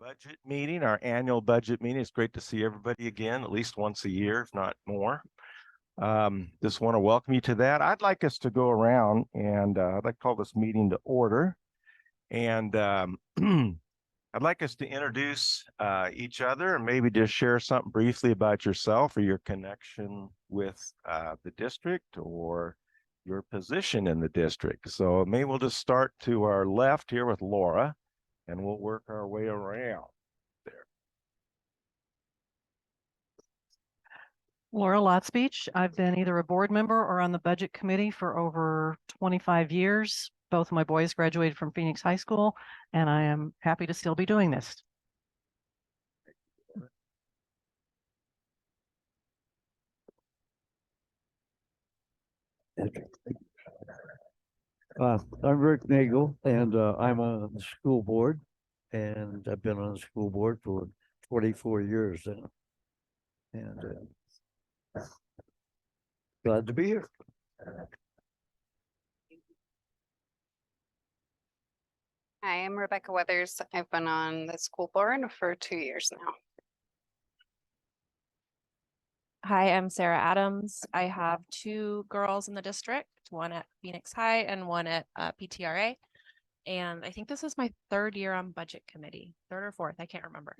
budget meeting, our annual budget meeting. It's great to see everybody again, at least once a year, if not more. Just want to welcome you to that. I'd like us to go around and I'd like to call this meeting to order. And I'd like us to introduce each other and maybe just share something briefly about yourself or your connection with the district or your position in the district. So maybe we'll just start to our left here with Laura, and we'll work our way around there. Laura Lotspeech. I've been either a board member or on the budget committee for over 25 years. Both of my boys graduated from Phoenix High School, and I am happy to still be doing this. I'm Rick Nagel, and I'm on the school board, and I've been on the school board for 24 years now. And glad to be here. Hi, I'm Rebecca Weathers. I've been on the school board for 2 years now. Hi, I'm Sarah Adams. I have two girls in the district, one at Phoenix High and one at PTRA. And I think this is my third year on budget committee, third or fourth, I can't remember.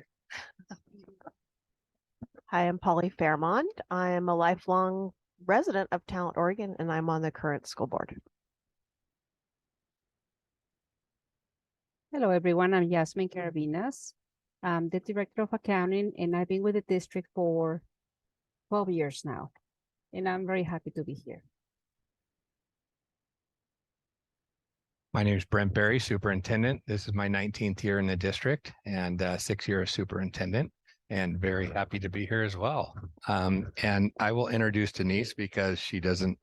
Hi, I'm Polly Fairmont. I'm a lifelong resident of Talent, Oregon, and I'm on the current school board. Hello, everyone. I'm Yasmin Carabinas. I'm the Director of Accounting, and I've been with the district for 12 years now, and I'm very happy to be here. My name is Brent Berry, Superintendent. This is my 19th year in the district and 6 years superintendent, and very happy to be here as well. And I will introduce Denise because she doesn't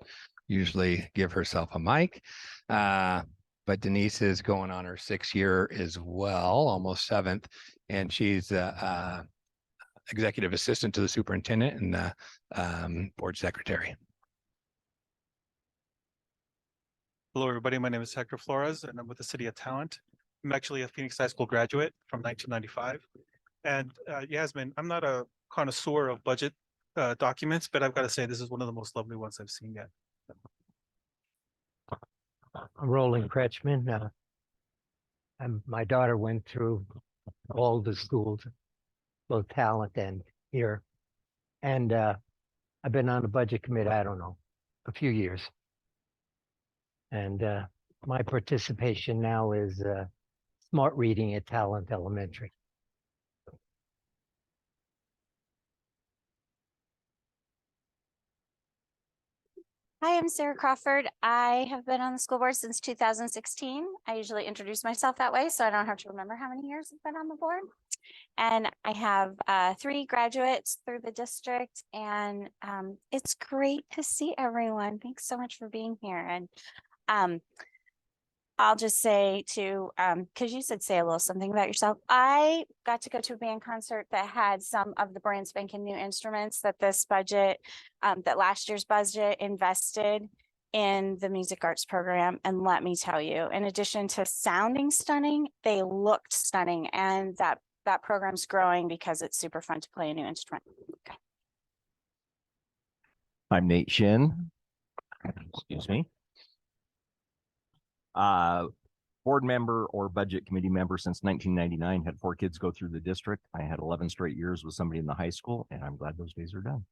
usually give herself a mic. But Denise is going on her 6th year as well, almost 7th, and she's executive assistant to the superintendent and the board secretary. Hello, everybody. My name is Hector Flores, and I'm with the City of Talent. I'm actually a Phoenix High School graduate from 1995. And Yasmin, I'm not a connoisseur of budget documents, but I've got to say this is one of the most lovely ones I've seen yet. I'm Roland Kretschmann. My daughter went through all the schools, both Talent and here. And I've been on the budget committee, I don't know, a few years. And my participation now is smart reading at Talent Elementary. Hi, I'm Sarah Crawford. I have been on the school board since 2016. I usually introduce myself that way, so I don't have to remember how many years I've been on the board. And I have 3 graduates through the district, and it's great to see everyone. Thanks so much for being here. And I'll just say to, because you said say a little something about yourself. I got to go to a band concert that had some of the brand spanking new instruments that this budget, that last year's budget invested in the music arts program. And let me tell you, in addition to sounding stunning, they looked stunning. And that program's growing because it's super fun to play a new instrument. Okay. I'm Nate Shin. Excuse me. Board member or budget committee member since 1999, had 4 kids go through the district. I had 11 straight years with somebody in the high school, and I'm glad those days are done.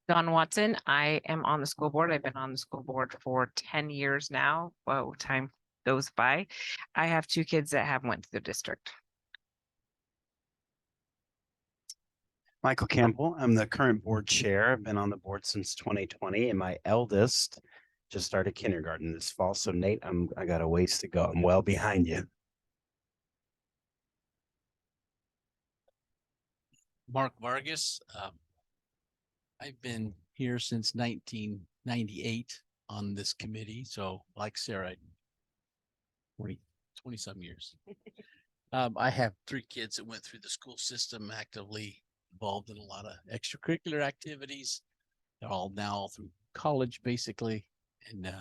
Dawn Watson. I am on the school board. I've been on the school board for 10 years now. Whoa, time goes by. I have 2 kids that have went through the district. Michael Campbell. I'm the current board chair. I've been on the board since 2020, and my eldest just started kindergarten this fall. So Nate, I got a ways to go. I'm well behind you. Mark Vargas. I've been here since 1998 on this committee. So like Sarah, 20 some years. I have 3 kids that went through the school system, actively involved in a lot of extracurricular activities. They're all now through college, basically. And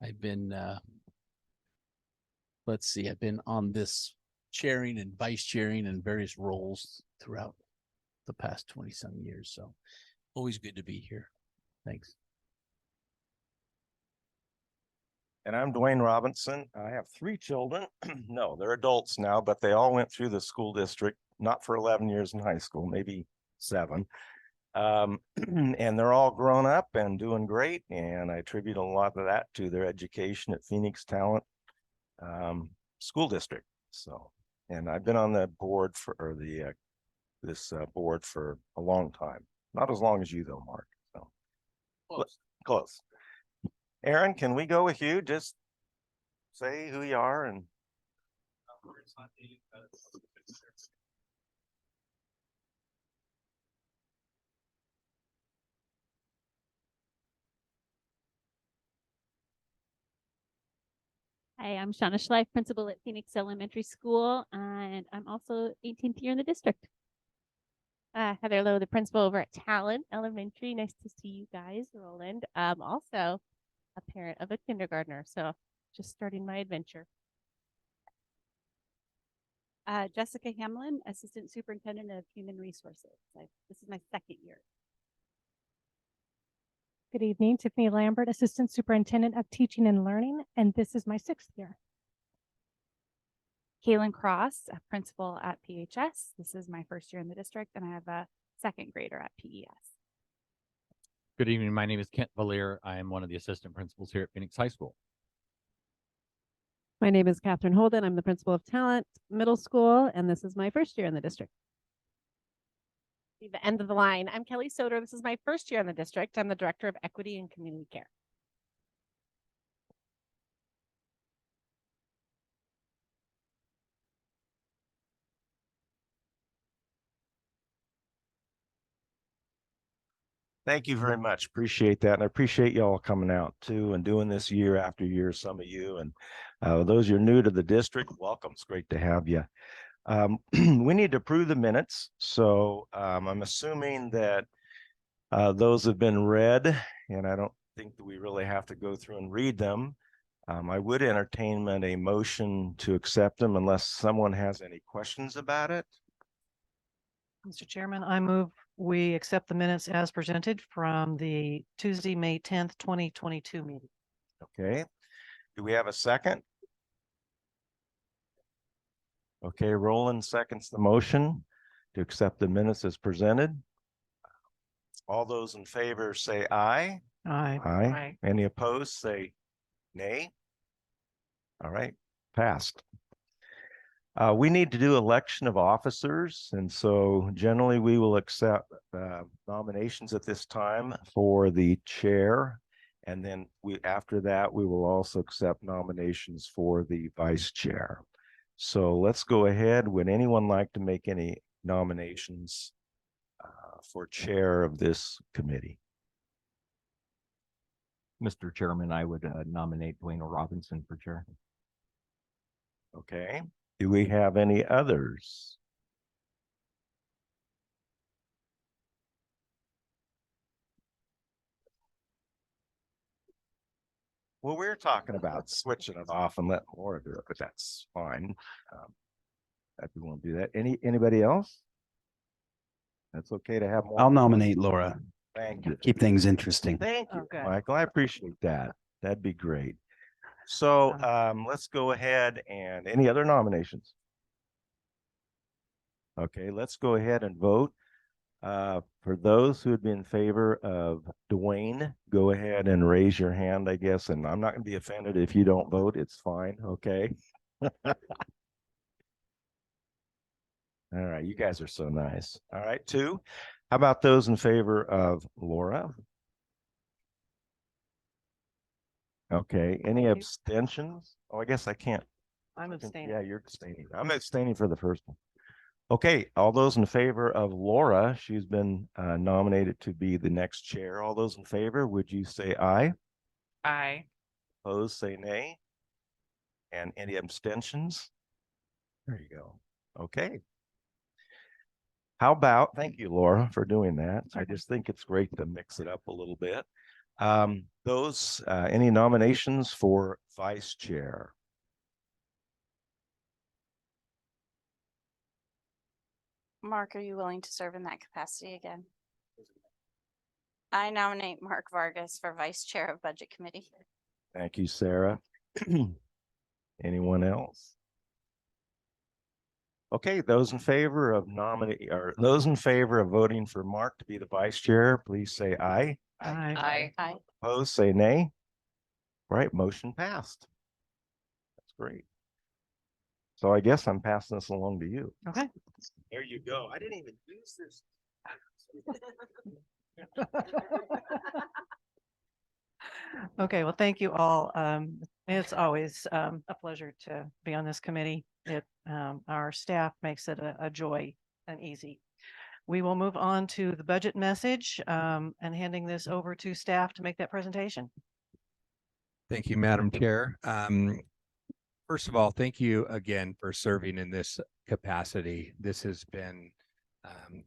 I've been let's see, I've been on this chairing and vice chairing and various roles throughout the past 20-some years. So always good to be here. Thanks. And I'm Dwayne Robinson. I have 3 children. No, they're adults now, but they all went through the school district, not for 11 years in high school, maybe 7. And they're all grown up and doing great. And I attribute a lot of that to their education at Phoenix Talent School District. So, and I've been on the board for, or the this board for a long time. Not as long as you though, Mark. So close. Aaron, can we go with you? Just say who you are and. Hi, I'm Shauna Schleif, principal at Phoenix Elementary School, and I'm also 18th year in the district. Heather Lowe, the principal over at Talent Elementary. Nice to see you guys, Roland. Also a parent of a kindergartner, so just starting my adventure. Jessica Hamlin, Assistant Superintendent of Human Resources. This is my 2nd year. Good evening, Tiffany Lambert, Assistant Superintendent of Teaching and Learning, and this is my 6th year. Kaylin Cross, a principal at PHS. This is my 1st year in the district, and I have a 2nd grader at PES. Good evening. My name is Kent Valier. I am one of the assistant principals here at Phoenix High School. My name is Catherine Holden. I'm the principal of Talent Middle School, and this is my 1st year in the district. The end of the line. I'm Kelly Soder. This is my 1st year in the district. I'm the Director of Equity and Community Care. Thank you very much. Appreciate that. And I appreciate y'all coming out too and doing this year after year, some of you. And those who are new to the district, welcome. It's great to have you. We need to approve the minutes. So I'm assuming that those have been read, and I don't think that we really have to go through and read them. I would entertain a motion to accept them unless someone has any questions about it. Mr. Chairman, I move we accept the minutes as presented from the Tuesday, May 10th, 2022 meeting. Okay. Do we have a second? Okay, Roland seconds the motion to accept the minutes as presented. All those in favor say aye. Aye. Aye. Any opposed, say nay. All right, passed. We need to do election of officers, and so generally we will accept nominations at this time for the chair, and then after that we will also accept nominations for the vice chair. So let's go ahead. Would anyone like to make any nominations for chair of this committee? Mr. Chairman, I would nominate Dwayne Robinson for chair. Okay. Do we have any others? Well, we're talking about switching it off and letting Laura do it, but that's fine. If you want to do that. Anybody else? That's okay to have more. I'll nominate Laura. Thank you. Keep things interesting. Thank you, Okay. Michael. I appreciate that. That'd be great. So let's go ahead and any other nominations? Okay, let's go ahead and vote. For those who would be in favor of Dwayne, go ahead and raise your hand, I guess, and I'm not going to be offended if you don't vote. It's fine. Okay. All right, you guys are so nice. All right, 2. How about those in favor of Laura? Okay, any abstentions? Oh, I guess I can't. I'm abstaining. Yeah, you're abstaining. I'm abstaining for the first one. Okay, all those in favor of Laura, she's been nominated to be the next chair. All those in favor, would you say aye? Aye. Opposed, say nay. And any abstentions? There you go. Okay. How about, thank you, Laura, for doing that. I just think it's great to mix it up a little bit. Any nominations for vice chair? Mark, are you willing to serve in that capacity again? I nominate Mark Vargas for Vice Chair of Budget Committee. Thank you, Sarah. Anyone else? Okay, those in favor of those in favor of voting for Mark to be the vice chair, please say aye. Aye. Aye. Opposed, say nay. Right, motion passed. That's great. So I guess I'm passing this along to you. Okay. There you go. I didn't even use this. Okay, well, thank you all. It's always a pleasure to be on this committee. Our staff makes it a joy and easy. We will move on to the budget message and handing this over to staff to make that presentation. Thank you, Madam Chair. First of all, thank you again for serving in this capacity. This has been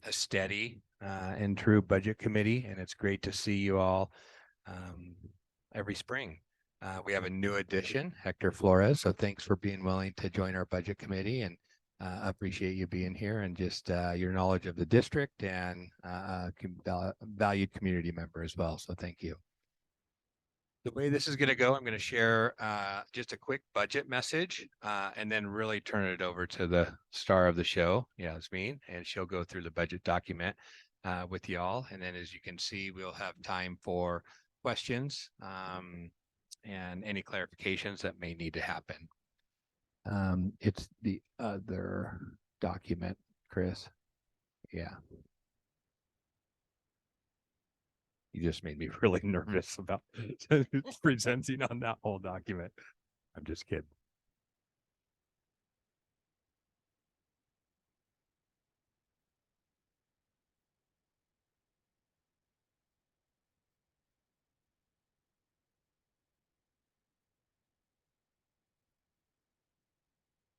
a steady and true budget committee, and it's great to see you all every spring. We have a new addition, Hector Flores. So thanks for being willing to join our budget committee, and appreciate you being here and just your knowledge of the district and valued community member as well. So thank you. The way this is going to go, I'm going to share just a quick budget message and then really turn it over to the star of the show, Yasmin, and she'll go through the budget document with y'all. And then as you can see, we'll have time for questions and any clarifications that may need to happen. It's the other document, Chris. Yeah. You just made me really nervous about presenting on that whole document. I'm just kidding.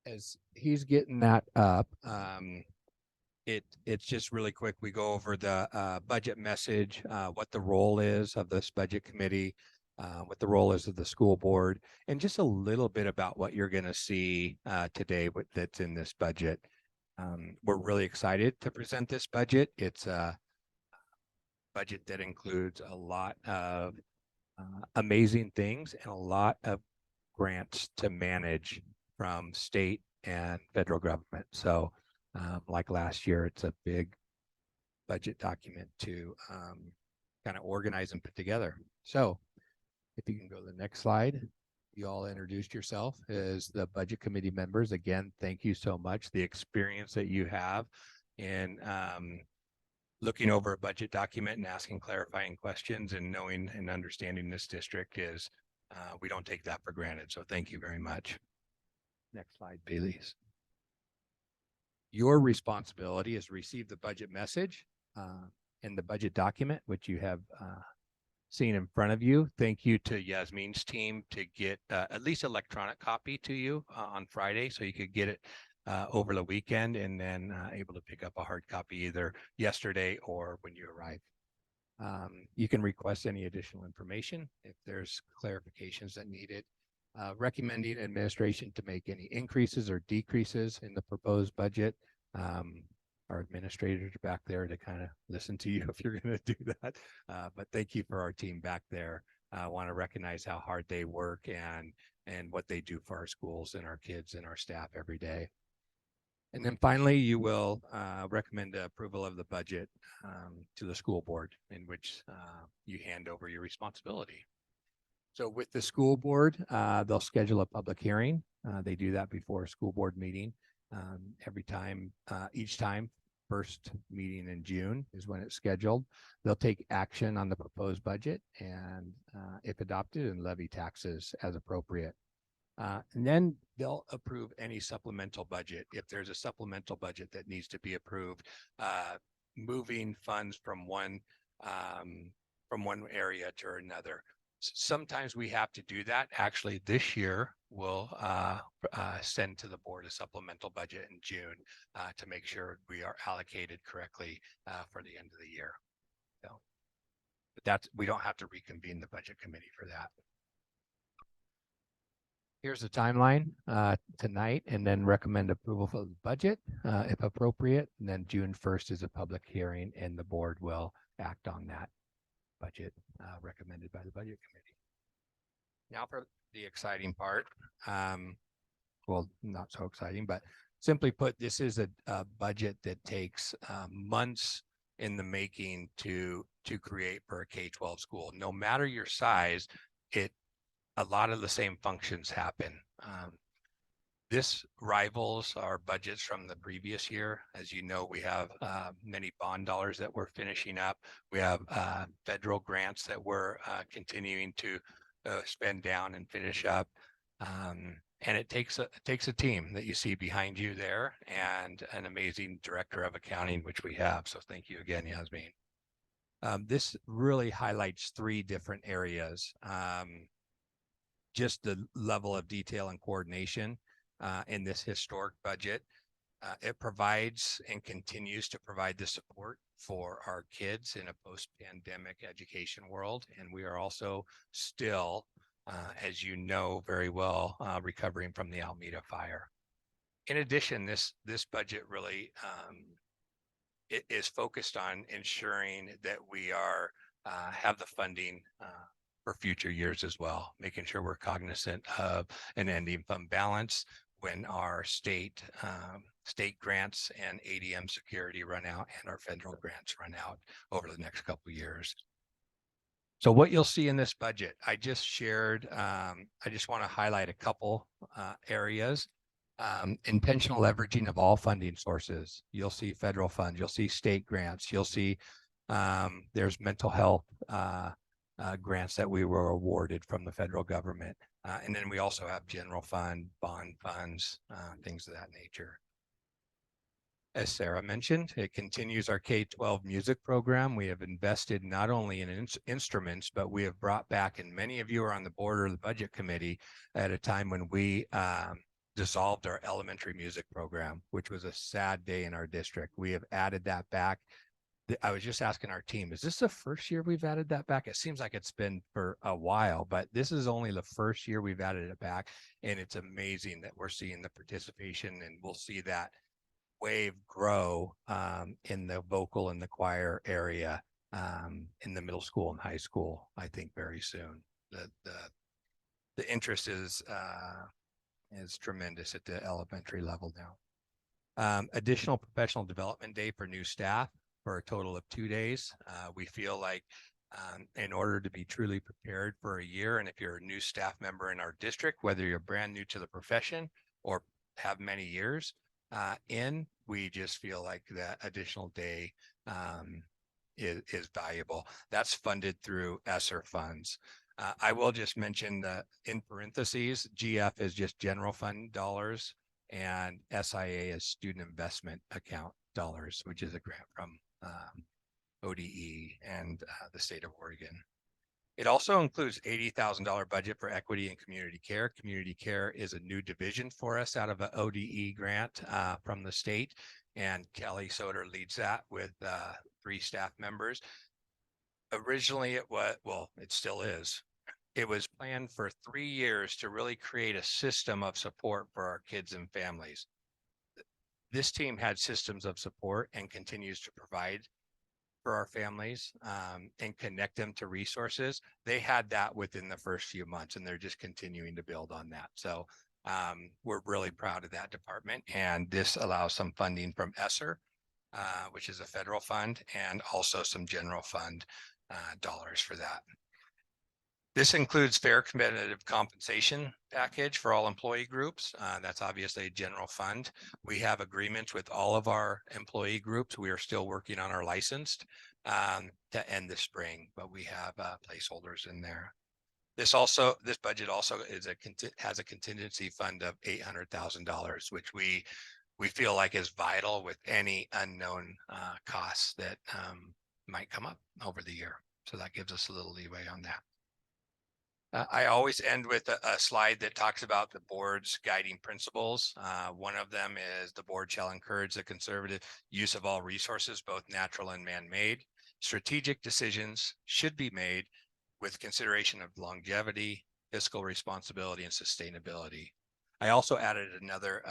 As he's getting that up, it's just really quick. We go over the budget message, what the role is of this budget committee, what the role is of the school board, and just a little bit about what you're going to see today that's in this budget. We're really excited to present this budget. It's a budget that includes a lot of amazing things and a lot of grants to manage from state and federal government. So like last year, it's a big budget document to kind of organize and put together. So if you can go to the next slide. You all introduced yourself as the budget committee members. Again, thank you so much. The experience that you have in looking over a budget document and asking clarifying questions and knowing and understanding this district is, we don't take that for granted. So thank you very much. Next slide, please. Your responsibility is to receive the budget message and the budget document, which you have seen in front of you. Thank you to Yasmin's team to get at least electronic copy to you on Friday, so you could get it over the weekend and then able to pick up a hard copy either yesterday or when you arrive. You can request any additional information if there's clarifications that needed. Recommending administration to make any increases or decreases in the proposed budget. Our administrators are back there to kind of listen to you if you're going to do that. But thank you for our team back there. I want to recognize how hard they work and what they do for our schools and our kids and our staff every day. And then finally, you will recommend approval of the budget to the school board, in which you hand over your responsibility. So with the school board, they'll schedule a public hearing. They do that before a school board meeting. Each time, first meeting in June is when it's scheduled. They'll take action on the proposed budget and if adopted, and levy taxes as appropriate. And then they'll approve any supplemental budget. If there's a supplemental budget that needs to be approved, moving funds from one area to another. Sometimes we have to do that. Actually, this year we'll send to the board a supplemental budget in June to make sure we are allocated correctly for the end of the year. So, but we don't have to reconvene the budget committee for that. Here's the timeline tonight, and then recommend approval for the budget if appropriate. And then June 1st is a public hearing, and the board will act on that budget recommended by the budget committee. Now for the exciting part. Well, not so exciting, but simply put, this is a budget that takes months in the making to create for a K-12 school. No matter your size, a lot of the same functions happen. This rivals our budgets from the previous year. As you know, we have many bond dollars that we're finishing up. We have federal grants that we're continuing to spend down and finish up. And it takes a team that you see behind you there, and an amazing director of accounting, which we have. So thank you again, Yasmin. This really highlights 3 different areas. Just the level of detail and coordination in this historic budget. It provides and continues to provide the support for our kids in a post-pandemic education world. And we are also still, as you know very well, recovering from the Alameda fire. In addition, this budget really is focused on ensuring that we have the funding for future years as well, making sure we're cognizant of an ending fund balance when our state grants and ADM security run out and our federal grants run out over the next couple of years. So what you'll see in this budget, I just shared, I just want to highlight a couple areas. Intentional leveraging of all funding sources. You'll see federal funds, you'll see state grants, you'll see there's mental health grants that we were awarded from the federal government. And then we also have general fund, bond funds, things of that nature. As Sarah mentioned, it continues our K-12 music program. We have invested not only in instruments, but we have brought back, and many of you are on the board of the budget committee at a time when we dissolved our elementary music program, which was a sad day in our district. We have added that back. I was just asking our team, is this the first year we've added that back? It seems like it's been for a while, but this is only the first year we've added it back. And it's amazing that we're seeing the participation, and we'll see that wave grow in the vocal and the choir area in the middle school and high school, I think very soon. The interest is tremendous at the elementary level now. Additional professional development day for new staff for a total of 2 days. We feel like in order to be truly prepared for a year, and if you're a new staff member in our district, whether you're brand new to the profession or have many years we just feel like that additional day is valuable. That's funded through ESSER funds. I will just mention that in parentheses, GF is just general fund dollars, and SIA is student investment account dollars, which is a grant from ODE and the state of Oregon. It also includes $80,000 budget for equity and community care. Community care is a new division for us out of an ODE grant from the state, and Kelly Soder leads that with 3 staff members. Originally it was, well, it still is. It was planned for 3 years to really create a system of support for our kids and families. This team had systems of support and continues to provide for our families and connect them to resources. They had that within the first few months, and they're just continuing to build on that. So we're really proud of that department. And this allows some funding from ESSER, which is a federal fund, and also some general fund dollars for that. This includes fair competitive compensation package for all employee groups. That's obviously a general fund. We have agreements with all of our employee groups. We are still working on our licensed to end this spring, but we have placeholders in there. This budget also has a contingency fund of $800,000, which we feel like is vital with any unknown costs that might come up over the year. So that gives us a little leeway on that. I always end with a slide that talks about the board's guiding principles. One of them is the board shall encourage the conservative use of all resources, both natural and man-made. Strategic decisions should be made with consideration of longevity, fiscal responsibility and sustainability. I also added another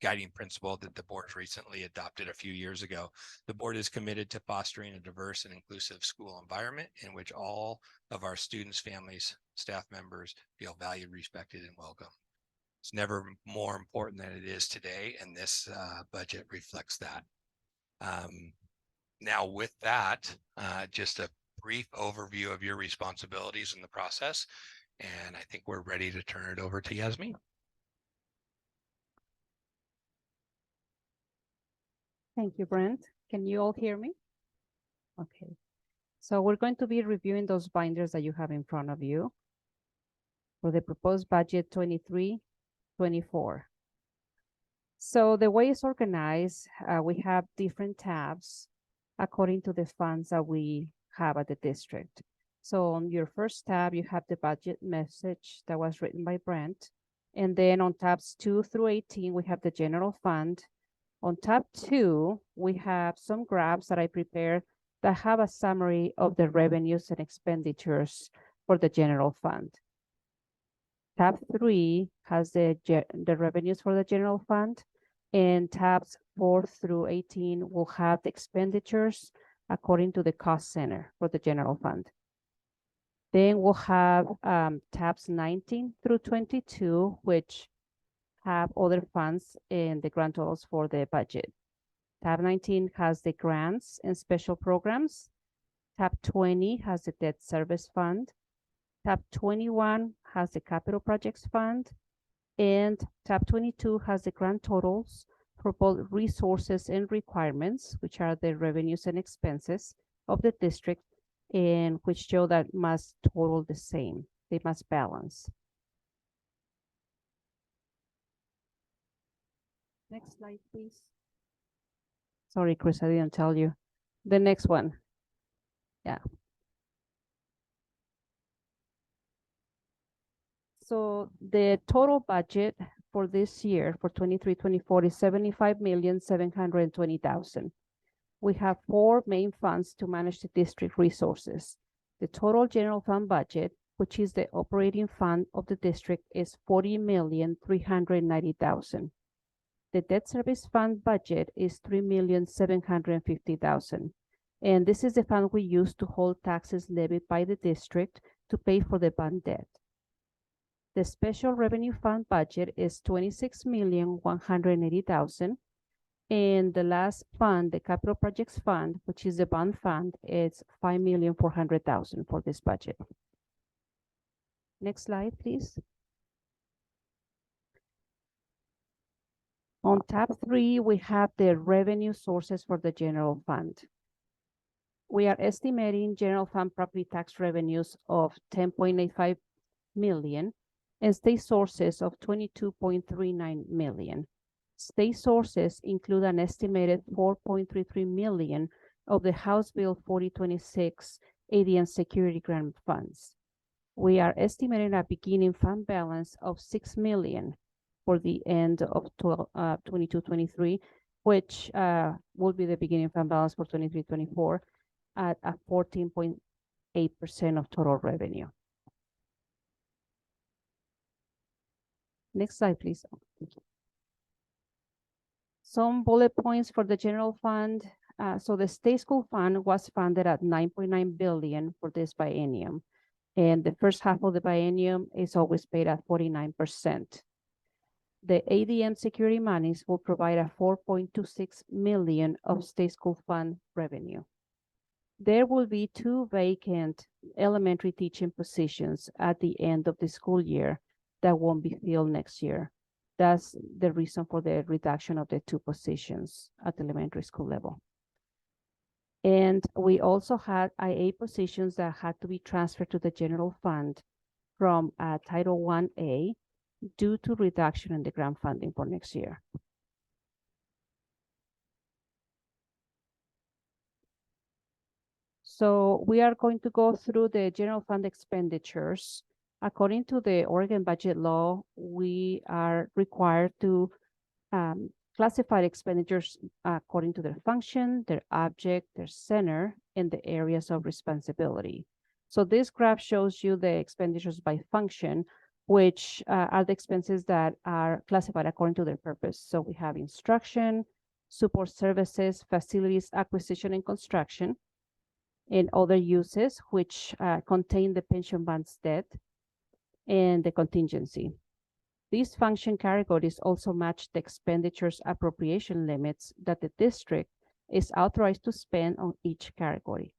guiding principle that the board recently adopted a few years ago. The board is committed to fostering a diverse and inclusive school environment in which all of our students, families, staff members feel valued, respected, and welcome. It's never more important than it is today, and this budget reflects that. Now with that, just a brief overview of your responsibilities in the process, and I think we're ready to turn it over to Yasmin. Thank you, Brent. Can you all hear me? Okay. So we're going to be reviewing those binders that you have in front of you for the proposed budget 23-24. So the way it's organized, we have different tabs according to the funds that we have at the district. So on your first tab, you have the budget message that was written by Brent. And then on tabs 2 through 18, we have the general fund. On tab 2, we have some graphs that I prepared that have a summary of the revenues and expenditures for the general fund. Tab 3 has the revenues for the general fund, and tabs 4 through 18 will have the expenditures according to the cost center for the general fund. Then we'll have tabs 19 through 22, which have other funds and the grand totals for the budget. Tab 19 has the grants and special programs. Tab 20 has the debt service fund. Tab 21 has the capital projects fund. And tab 22 has the grand totals for both resources and requirements, which are the revenues and expenses of the district, and which show that must total the same. They must balance. Next slide, please. Sorry, Chris, I didn't tell you. The next one. Yeah. So the total budget for this year, for 23-24, is $75,720,000. We have 4 main funds to manage the district resources. The total general fund budget, which is the operating fund of the district, is $40,390,000. The debt service fund budget is $3,750,000. And this is the fund we use to hold taxes levied by the district to pay for the bond debt. The special revenue fund budget is $26,180,000. And the last fund, the capital projects fund, which is the bond fund, is $5,400,000 for this budget. Next slide, please. On tab 3, we have the revenue sources for the general fund. We are estimating general fund property tax revenues of $10.85 million and state sources of $22.39 million. State sources include an estimated $4.33 million of the House Bill 4026 ADM security grant funds. We are estimating a beginning fund balance of $6 million for the end of 22-23, which will be the beginning fund balance for 23-24 at a 14.8% of total revenue. Next slide, please. Some bullet points for the general fund. So the state school fund was funded at $9.9 billion for this biennium. And the first half of the biennium is always paid at 49%. The ADM security monies will provide a $4.26 million of state school fund revenue. There will be 2 vacant elementary teaching positions at the end of the school year that won't be filled next year. That's the reason for the reduction of the 2 positions at the elementary school level. And we also had IA positions that had to be transferred to the general fund from Title 1A due to reduction in the grant funding for next year. So we are going to go through the general fund expenditures. According to the Oregon budget law, we are required to classify expenditures according to their function, their object, their center, and the areas of responsibility. So this graph shows you the expenditures by function, which are the expenses that are classified according to their purpose. So we have instruction, support services, facilities, acquisition and construction, and other uses, which contain the pension fund's debt and the contingency. These function categories also match the expenditures appropriation limits that the district is authorized to spend on each category.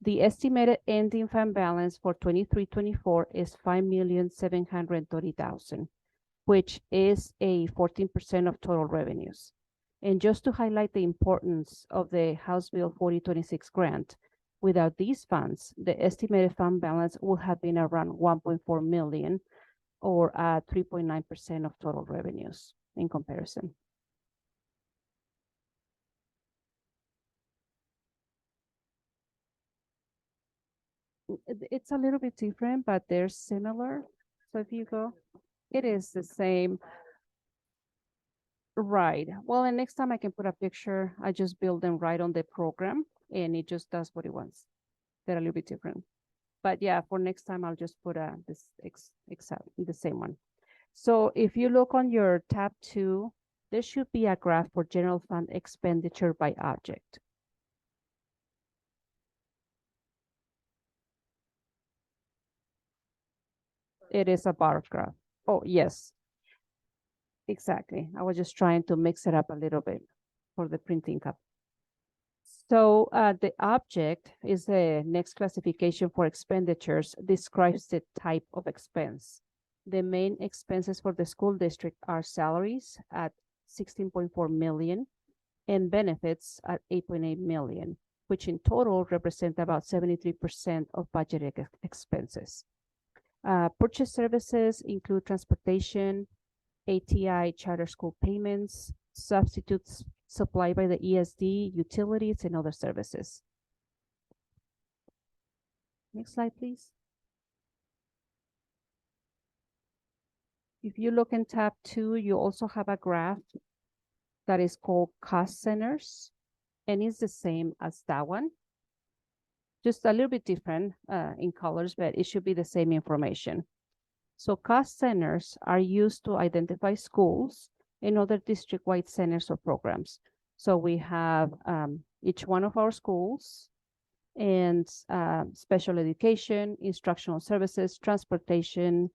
The estimated ending fund balance for 23-24 is $5,730,000, which is a 14% of total revenues. And just to highlight the importance of the House Bill 4026 grant, without these funds, the estimated fund balance would have been around 1.4 million, or 3.9% of total revenues in comparison. It's a little bit different, but they're similar. So if you go, it is the same. Right. Well, and next time I can put a picture. I just build them right on the program and it just does what it wants. They're a little bit different. But yeah, for next time, I'll just put the same one. So if you look on your tab 2, there should be a graph for general fund expenditure by object. It is a bar graph. Oh, yes. Exactly. I was just trying to mix it up a little bit for the printing cup. So the object is the next classification for expenditures, describes the type of expense. The main expenses for the school district are salaries at 16.4 million and benefits at 8.8 million, which in total represent about 73% of budgeted expenses. Purchase services include transportation, ATI charter school payments, substitutes supplied by the ESD, utilities, and other services. Next slide, please. If you look in tab 2, you also have a graph that is called cost centers, and it's the same as that one. Just a little bit different in colors, but it should be the same information. So cost centers are used to identify schools and other district-wide centers or programs. So we have each one of our schools and special education, instructional services, transportation,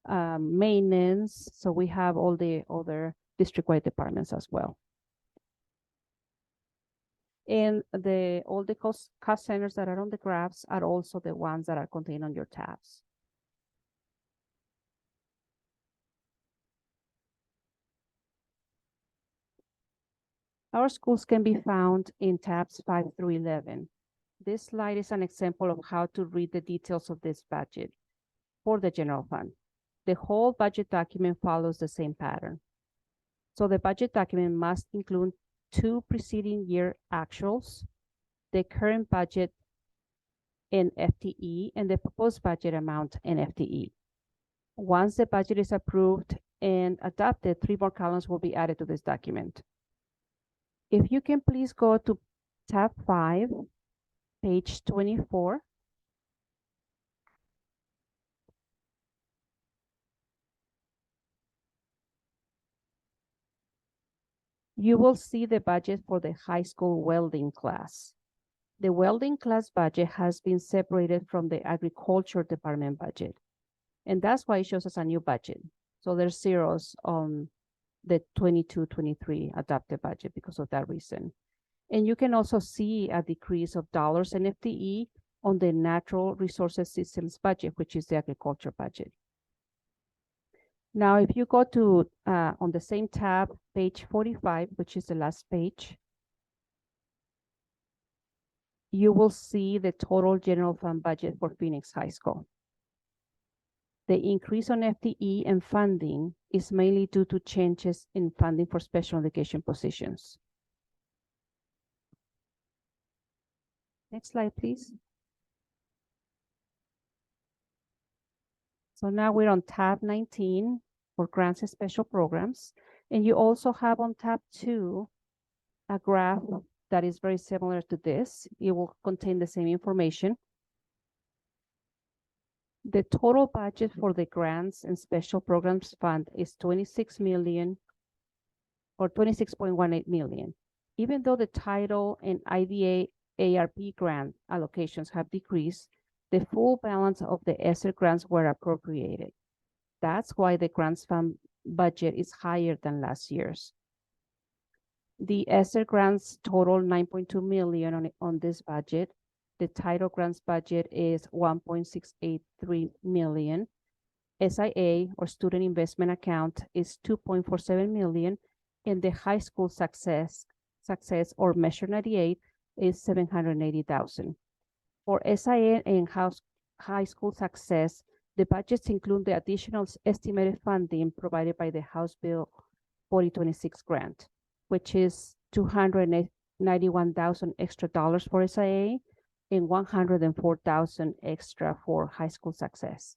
maintenance. So we have all the other district-wide departments as well. And all the cost centers that are on the graphs are also the ones that are contained on your tabs. Our schools can be found in tabs 5 through 11. This slide is an example of how to read the details of this budget for the general fund. The whole budget document follows the same pattern. So the budget document must include 2 preceding year actuals, the current budget in FTE, and the proposed budget amount in FTE. Once the budget is approved and adopted, 3 more columns will be added to this document. If you can please go to tab 5, page 24. You will see the budget for the high school welding class. The welding class budget has been separated from the agriculture department budget. And that's why it shows us a new budget. So there's zeros on the 22-23 adopted budget because of that reason. And you can also see a decrease of dollars in FTE on the natural resources systems budget, which is the agriculture budget. Now, if you go to, on the same tab, page 45, which is the last page, you will see the total general fund budget for Phoenix High School. The increase on FTE and funding is mainly due to changes in funding for special education positions. Next slide, please. So now we're on tab 19 for grants and special programs. And you also have on tab 2 a graph that is very similar to this. It will contain the same information. The total budget for the grants and special programs fund is 26 million or 26.18 million. Even though the title and IDA ARP grant allocations have decreased, the full balance of the ESSER grants were appropriated. That's why the grants fund budget is higher than last year's. The ESSER grants total 9.2 million on this budget. The title grants budget is 1.683 million. SIA or student investment account is 2.47 million, and the high school success or measure 98 is 780,000. For SIA and high school success, the budgets include the additional estimated funding provided by the House Bill 4026 grant, which is 291,000 extra dollars for SIA and 104,000 extra for high school success.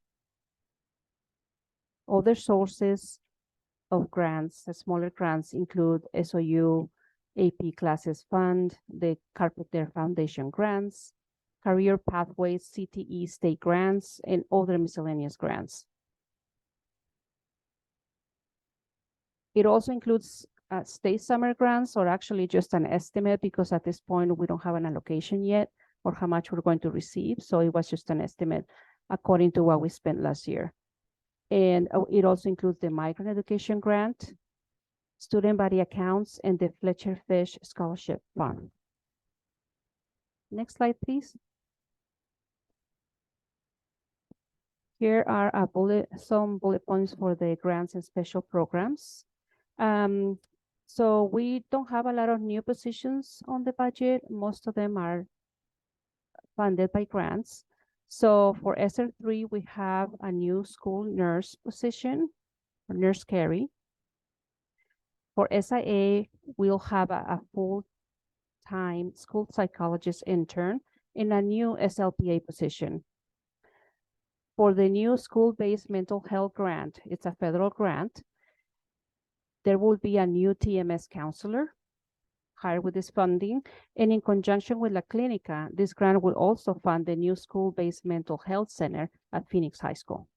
Other sources of grants, smaller grants, include SOU AP Classes Fund, the Carpenter Foundation grants, Career Pathways CTE state grants, and other miscellaneous grants. It also includes state summer grants, or actually just an estimate, because at this point we don't have an allocation yet or how much we're going to receive. So it was just an estimate according to what we spent last year. And it also includes the migrant education grant, student body accounts, and the Fletcher Fish Scholarship Fund. Next slide, please. Here are some bullet points for the grants and special programs. So we don't have a lot of new positions on the budget. Most of them are funded by grants. So for ESSER 3, we have a new school nurse position, or nurse carry. For SIA, we'll have a full-time school psychologist intern in a new SLPA position. For the new school-based mental health grant, it's a federal grant, there will be a new TMS counselor hired with this funding, and in conjunction with La Clinica, this grant will also fund the new school-based mental health center at Phoenix High School.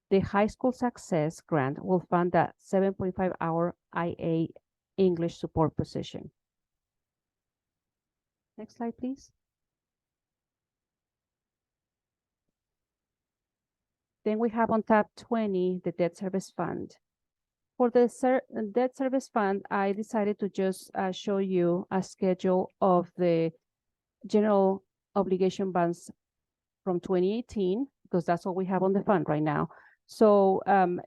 The high school success grant will fund a 7.5-hour IA English support position. Next slide, please. Then we have on tab 20, the debt service fund. For the debt service fund, I decided to just show you a schedule of the general obligation bonds from 2018, because that's what we have on the fund right now. So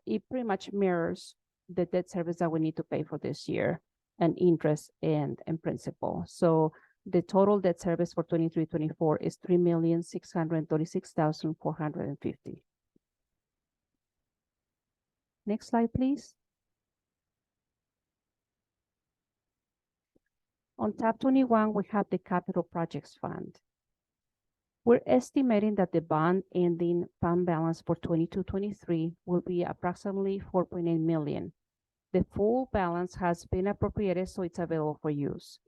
it pretty much mirrors the debt service that we need to pay for this year, and interest and principal. So the total debt service for 23-24 is $3,636,450. Next slide, please. On tab 21, we have the capital projects fund. We're estimating that the bond ending fund balance for 22-23 will be approximately 4.8 million. The full balance has been appropriated, so it's available for use.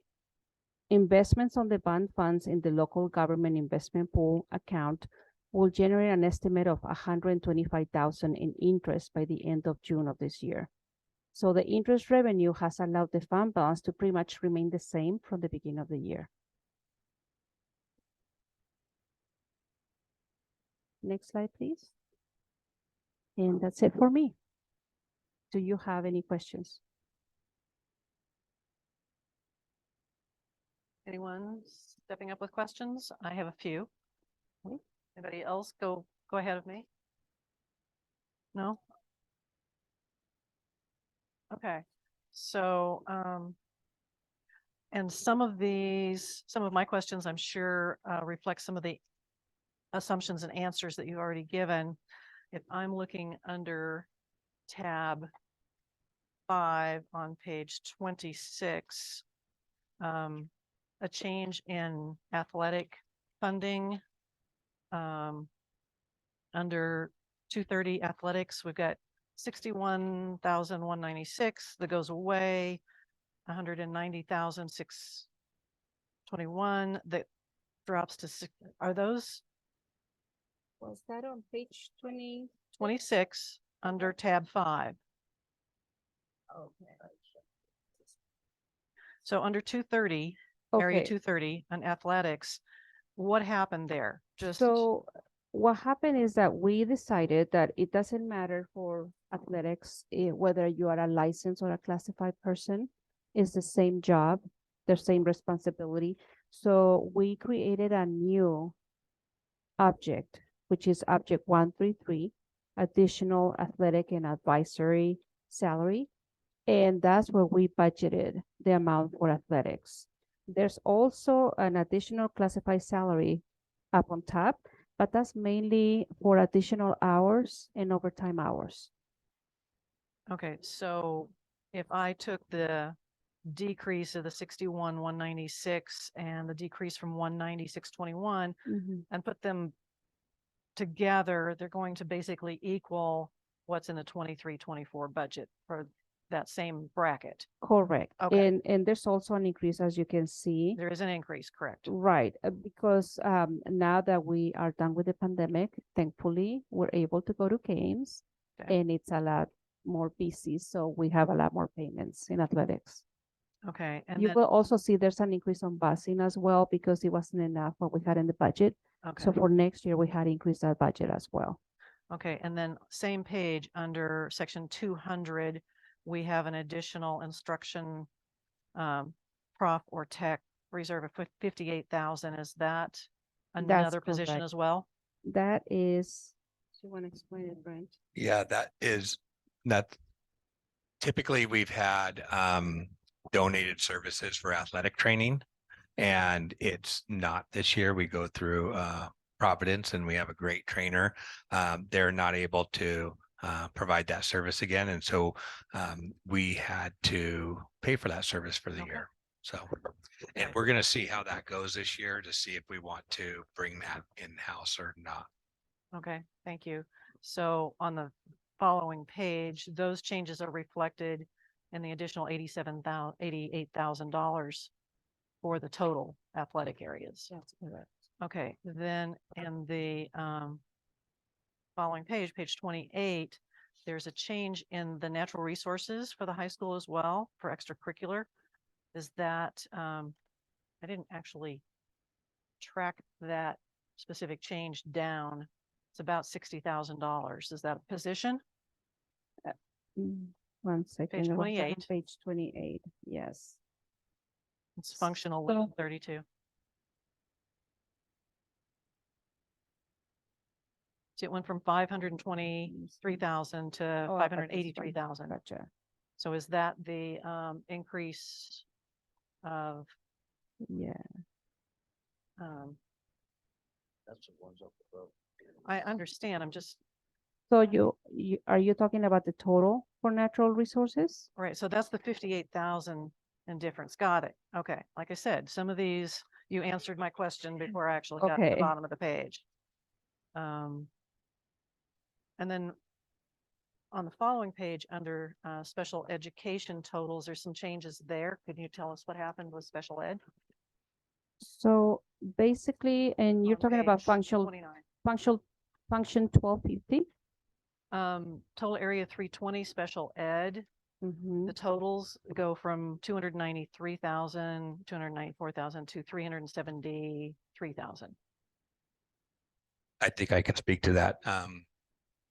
Investments on the bond funds in the local government investment pool account will generate an estimate of 125,000 in interest by the end of June of this year. So the interest revenue has allowed the fund balance to pretty much remain the same from the beginning of the year. Next slide, please. And that's it for me. Do you have any questions? Anyone stepping up with questions? I have a few. Anybody else? Go ahead of me. No? Okay. So, and some of my questions, I'm sure, reflect some of the assumptions and answers that you've already given. If I'm looking under tab 5 on page 26, a change in athletic funding, under 230 athletics, we've got 61,196 that goes away, 190,621 that drops to 6. Are those Was that on page 20? 26 under tab 5. Okay. So under 230, area Okay. 230 on athletics, what happened there? Just So what happened is that we decided that it doesn't matter for athletics, whether you are a licensed or a classified person, it's the same job, the same responsibility. So we created a new object, which is object 133, additional athletic and advisory salary. And that's where we budgeted the amount for athletics. There's also an additional classified salary up on top, but that's mainly for additional hours and overtime hours. okay, so if I took the decrease of the 61,196 and the decrease from 190,621 and put them together, they're going to basically equal what's in the 23-24 budget for that same bracket. Correct. Okay. And there's also an increase, as you can see. There is an increase, correct? Right, because now that we are done with the pandemic, thankfully, we're able to go to games and it's a lot more busy. So we have a lot more payments in athletics. Okay. And You then, will also see there's an increase on busing as well because it wasn't enough what we had in the budget. So okay. for next year, we had increased that budget as well. Okay, and then same page under section 200, we have an additional instruction prof or tech reserve of 58,000. Is that another position correct. as well? That is, do you want to explain it, Brent? Yeah, that typically we've had donated services for athletic training. And it's not this year. We go through Providence and we have a great trainer. They're not able to provide that service again. And so we had to pay for that service for the year. So, and we're going to see how that goes this year to see if we want to bring that in-house or not. Okay, thank you. So on the following page, those changes are reflected in the additional $88,000 for the total athletic areas. That's correct. Okay, then in the following page, page 28, there's a change in the natural resources for the high school as well for extracurricular. Is that, I didn't actually track that specific change down. It's about $60,000. Is that a position? 1 second. Page it was on 28. Page 28, yes. It's functional So- 32. So it went from 523,000 to Oh, I got this one. 583,000. Gotcha. So is that the increase of Yeah. That's the ones up above. I understand. I'm just So are you talking about the total for natural resources? right. So that's the 58,000 in difference. Got it. Okay. Like I said, some of these you answered my question before I actually got to the Okay. bottom of the page. And then on the following page under special education totals, there's some changes there. Could you tell us what happened with special ed? So basically, and you're On talking about page functional 29. function 1250. Total area 320 special ed. Mhm. The totals go from 293,000, 294,000 to 373,000. I think I can speak to that.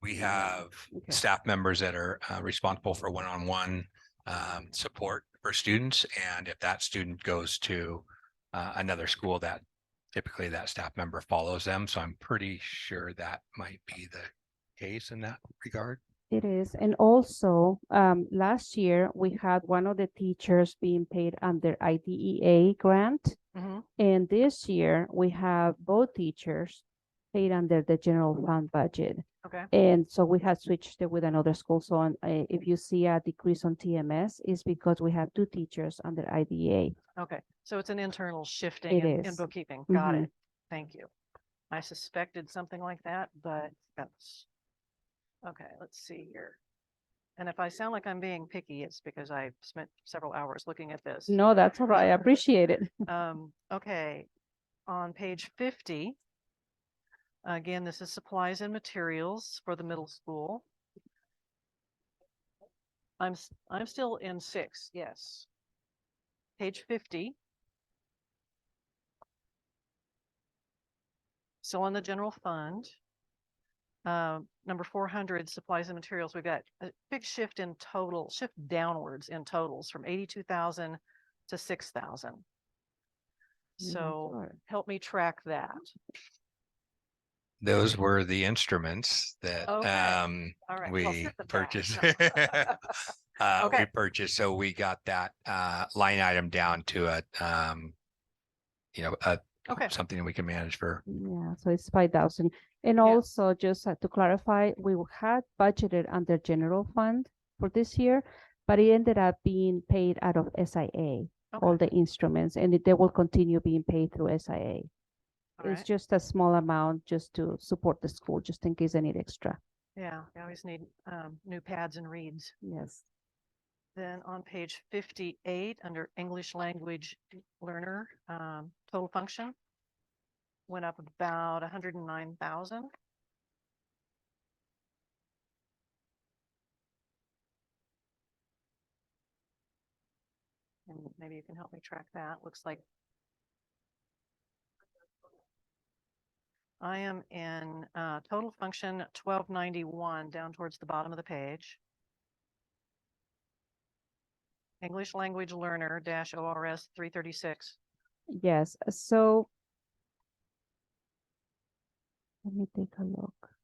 We have staff members that are responsible for one-on-one support for students. And if that student goes to another school, that typically that staff member follows them. So I'm pretty sure that might be the case in that regard. It is. And also, last year, we had one of the teachers being paid under IDEA grant. And this year, we have both teachers paid under the general fund budget. Okay. And so we had switched it with another school. So if you see a decrease on TMS, it's because we have two teachers under IDEA. Okay. So it's an internal shifting It in is. bookkeeping. Got Mhm. it. Thank you. I suspected something like that, but that's okay. Let's see here. And if I sound like I'm being picky, it's because I spent several hours looking at this. No, that's all right. I appreciate it. Okay. On page 50, Again, this is supplies and materials for the middle school. I'm still in 6, yes. Page 50. So on the general fund, number 400, supplies and materials, we've got a big shift downwards in totals from 82,000 to 6,000. So sure. help me track that. Those were the instruments that Okay. All right. Well, we sit them down. purchased. No. We purchased, so we got that line item down to Okay. something that we can manage for. Yeah, so it's 5,000. And also just to clarify, we had budgeted under general fund for this year, but it ended up being paid out of SIA, all the instruments, and they will continue being paid through SIA. It's just a small amount just to support the school, just in case I need extra. Yeah, we always need new pads and reeds. Yes. Then on page 58, under English language learner, total function went up about 109,000. And maybe you can help me track that. Looks like I am in total function 1291 down towards the bottom of the page. English language learner -ORS 336. Yes, so let me take a look.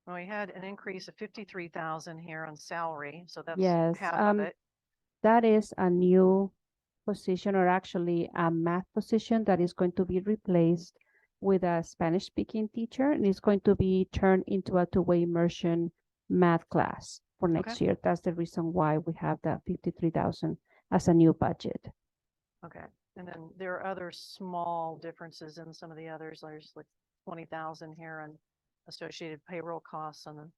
Well, we had an increase of 53,000 here on salary, so that's Yes, half of it. that is a new position, or actually a math position that is going to be replaced with a Spanish speaking teacher, and it's going to be turned into a two-way immersion math class for next year. That's the reason why we have that 53,000 as a new budget. Okay, and then there are other small differences in some of the others. There's like 20,000 here on associated payroll costs on the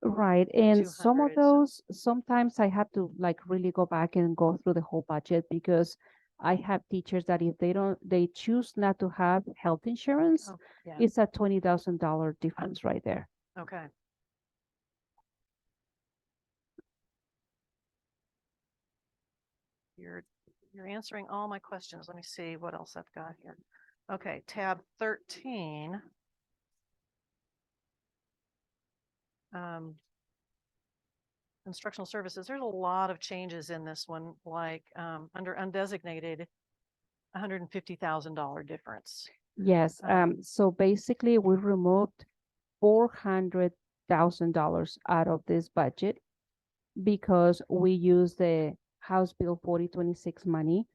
Right, and some of 200. those, sometimes I have to like really go back and go through the whole budget, because I have teachers that if they choose not to have health insurance, yeah. it's a $20,000 difference right there. Okay. You're answering all my questions. Let me see what else I've got here. Okay, tab 13. Instructional services. There's a lot of changes in this one, like under undesignated, $150,000 difference. Yes, so basically we removed $400,000 out of this budget because we use the House Bill 4026 money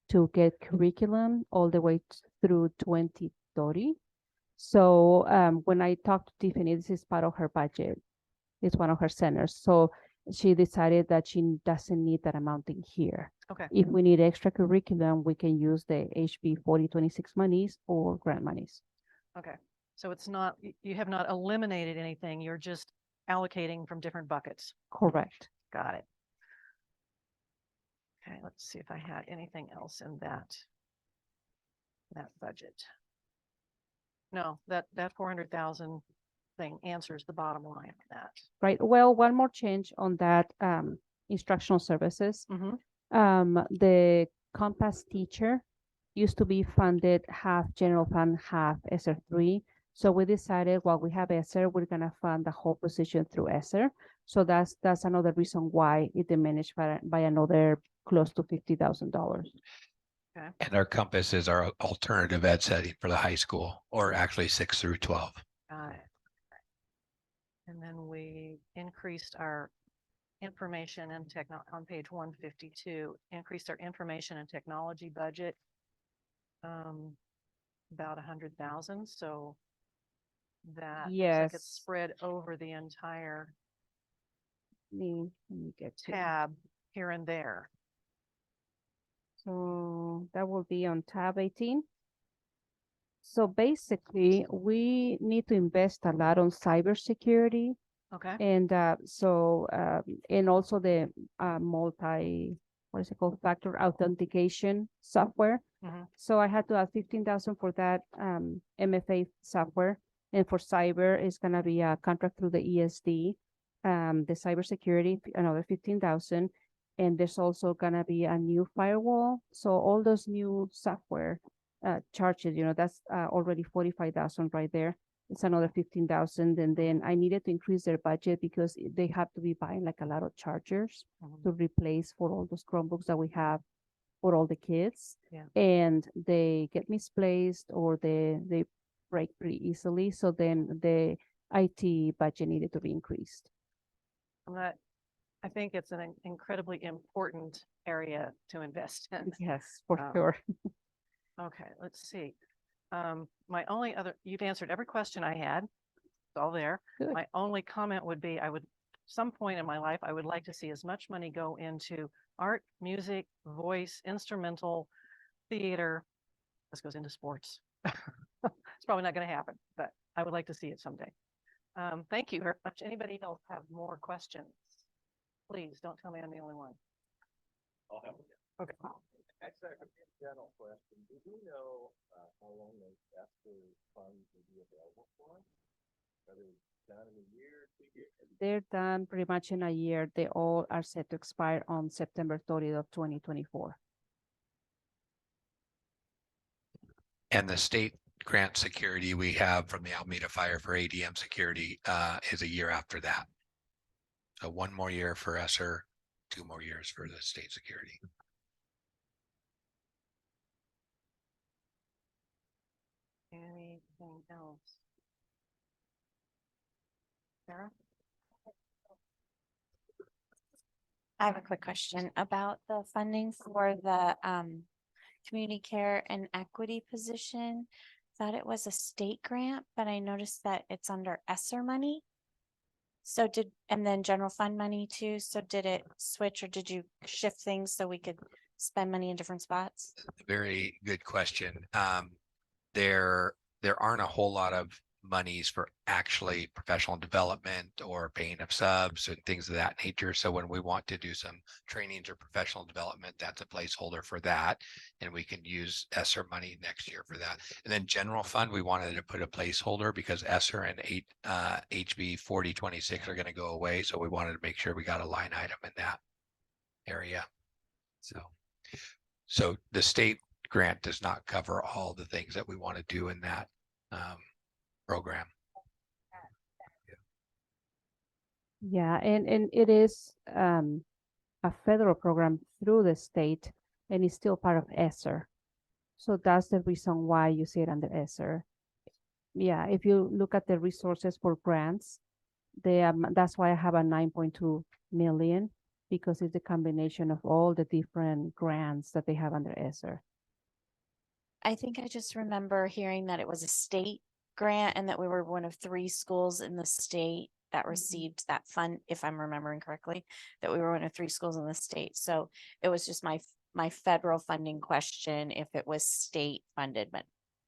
to get curriculum all the way through 2030. So when I talked to Tiffany, this is part of her budget. It's one of her centers. So she decided that she doesn't need that amount in here. Okay. If we need extra curriculum, we can use the HB 4026 monies or grant monies. Okay, so it's not, you have not eliminated anything. You're just allocating from different buckets. Correct. Got it. Okay, let's see if I had anything else in that budget. No, that 400,000 thing answers the bottom line of that. Right. Well, one more change on that instructional services. The Compass teacher used to be funded half general fund, half ESSER 3. So we decided while we have ESSER, we're gonna fund the whole position through ESSER. So that's another reason why it diminished by another close to $50,000. Okay. And our Compass is our alternative ed setting for the high school, or actually 6 through 12. Got it. And then we increased our information and on page 152, increased our information and technology budget about 100,000. So that looks like it's spread over the entire Let me get to tab here and there. So that will be on tab 18. So basically, we need to invest a lot on cybersecurity. Okay. And and also the what is it called, factor authentication software. Mhm. So I had to add 15,000 for that MFA software. And for cyber, it's gonna be a contract through the ESD. The cybersecurity, another 15,000. And there's also gonna be a new firewall. So all those new software charges, that's already 45,000 right there. It's another 15,000. And then I needed to increase their budget because they have to be buying like a lot of chargers to replace for all those Chromebooks that we have for all the kids. Yeah. And they get misplaced or they break pretty easily. So then the IT budget needed to be increased. I think it's an incredibly important area to invest in. Yes, for Um, sure. Okay, let's see. My only other, you've answered every question I had. It's all there. Good. My only comment would be, some point in my life, I would like to see as much money go into art, music, voice, instrumental, theater. This goes into sports. It's probably not going to happen, but I would like to see it someday. Thank you very much. Anybody else have more questions? Please don't tell me I'm the only one. I'll have Okay. Actually, a general question. Do we know how long those ESSER funds will be available for? Are they done in a year, 2 years? They're done pretty much in a year. They all are set to expire on September 30th of 2024. And the state grant security we have from the Alameda Fire for ADM security is a year after that. So 1 more year for ESSER, 2 more years for the state security. Anything else? Sarah? I have a quick question about the funding for the community care and equity position. Thought it was a state grant, but I noticed that it's under ESSER money. So and then general fund money too. So did it switch or did you shift things so we could spend money in different spots? Very good question. There aren't a whole lot of monies for actually professional development or paying of subs and things of that nature. So when we want to do some trainings or professional development, that's a placeholder for that. And we can use ESSER money next year for that. And then general fund, we wanted to put a placeholder because ESSER and HB 4026 are going to go away. So we wanted to make sure we got a line item in that area. So the state grant does not cover all the things that we want to do in that program. Yeah, and it is a federal program through the state and it's still part of ESSER. So that's the reason why you see it under ESSER. Yeah, if you look at the resources for grants, that's why I have a 9.2 million because it's a combination of all the different grants that they have under ESSER. I think I just remember hearing that it was a state grant and that we were one of 3 schools in the state that received that fund, if I'm remembering correctly, that we were one of 3 schools in the state. So it was just my federal funding question if it was state funded, but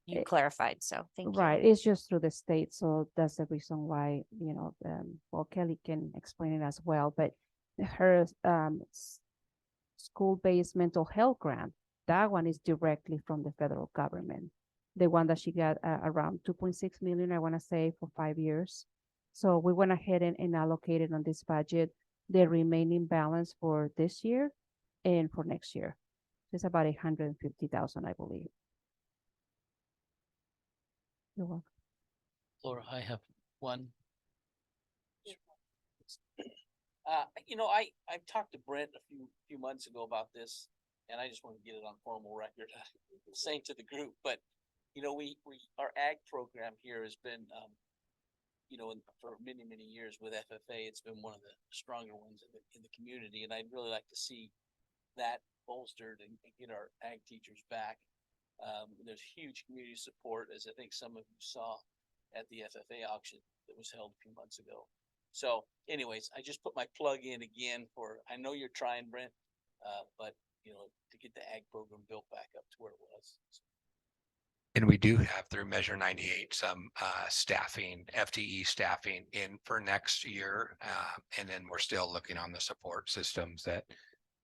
you clarified. So thank you. Right, it's just through the state. So that's the reason why, well, Kelly can explain it as well, but her school-based mental health grant, that one is directly from the federal government. The one that she got around 2.6 million, I want to say, for 5 years. So we went ahead and allocated on this budget the remaining balance for this year and for next year. It's about 150,000, I believe. You're welcome. Laura, I have one. I've talked to Brent a few months ago about this, and I just want to get it on formal record, saying to the group, but our ag program here has been, for many, many years with FFA, it's been one of the stronger ones in the community. And I'd really like to see that bolstered and get our ag teachers back. There's huge community support, as I think some of you saw at the FFA auction that was held a few months ago. So anyways, I just put my plug in again I know you're trying, Brent, but to get the ag program built back up to where it was. And we do have through Measure 98 some staffing, FTE staffing in for next year. And then we're still looking on the support systems that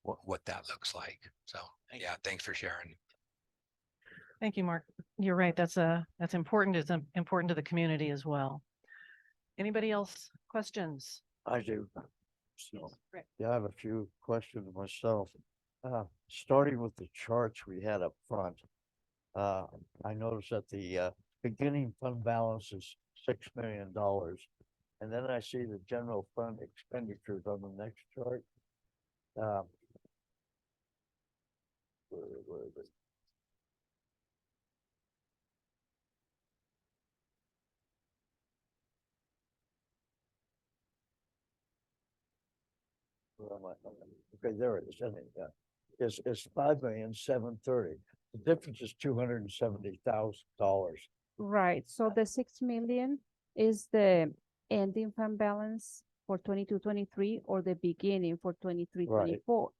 what that looks like. So, yeah, thanks for sharing. Thank you, Mark. You're right. That's important. It's important to the community as well. Anybody else? Questions? I do. So, Rick. yeah, I have a few questions myself. Starting with the charts we had up front. I noticed that the beginning fund balance is $6 million. And then I see the general fund expenditures on the next chart. Where is it? Where am I? Okay, there it is. It's $5,730,000. The difference is $270,000. Right, so the 6 million is the ending fund balance for 22-23 or the beginning for 23-24.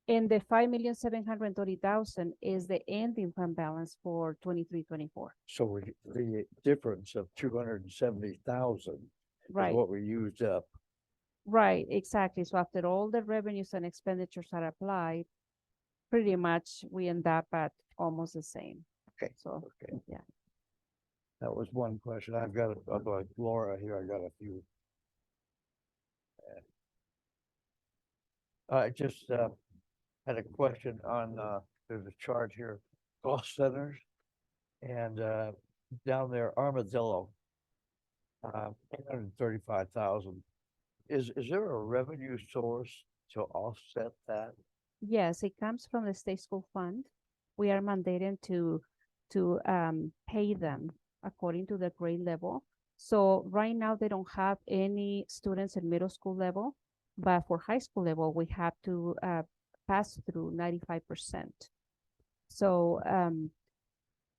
And the 5,730,000 is the ending fund balance for 23-24. So the difference of 270,000 is Right. what we used up. Right, exactly. So after all the revenues and expenditures are applied, pretty much we end up at almost the same. Okay. So, okay. Yeah. That was one question. I've got like Laura here. I got a few. I just had a question on there's a chart here, cost centers, and down there Armadillo, 835,000. Is there a revenue source to offset that? Yes, it comes from the state school fund. We are mandated to pay them according to the grade level. So right now they don't have any students in middle school level, but for high school level, we have to pass through 95%. So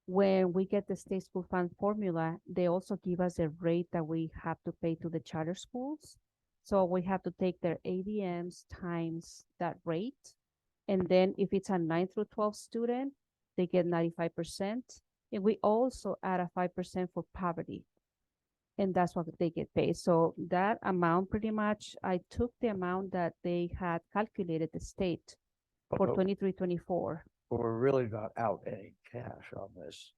when we get the state school fund formula, they also give us a rate that we have to pay to the charter schools. So we have to take their ADMs times that rate. And then if it's a 9 through 12 student, they get 95%. And we also add a 5% for poverty. And that's what they get paid. So that amount pretty much, I took the amount that they had calculated the state for 23-24. But we're really not out any cash on this.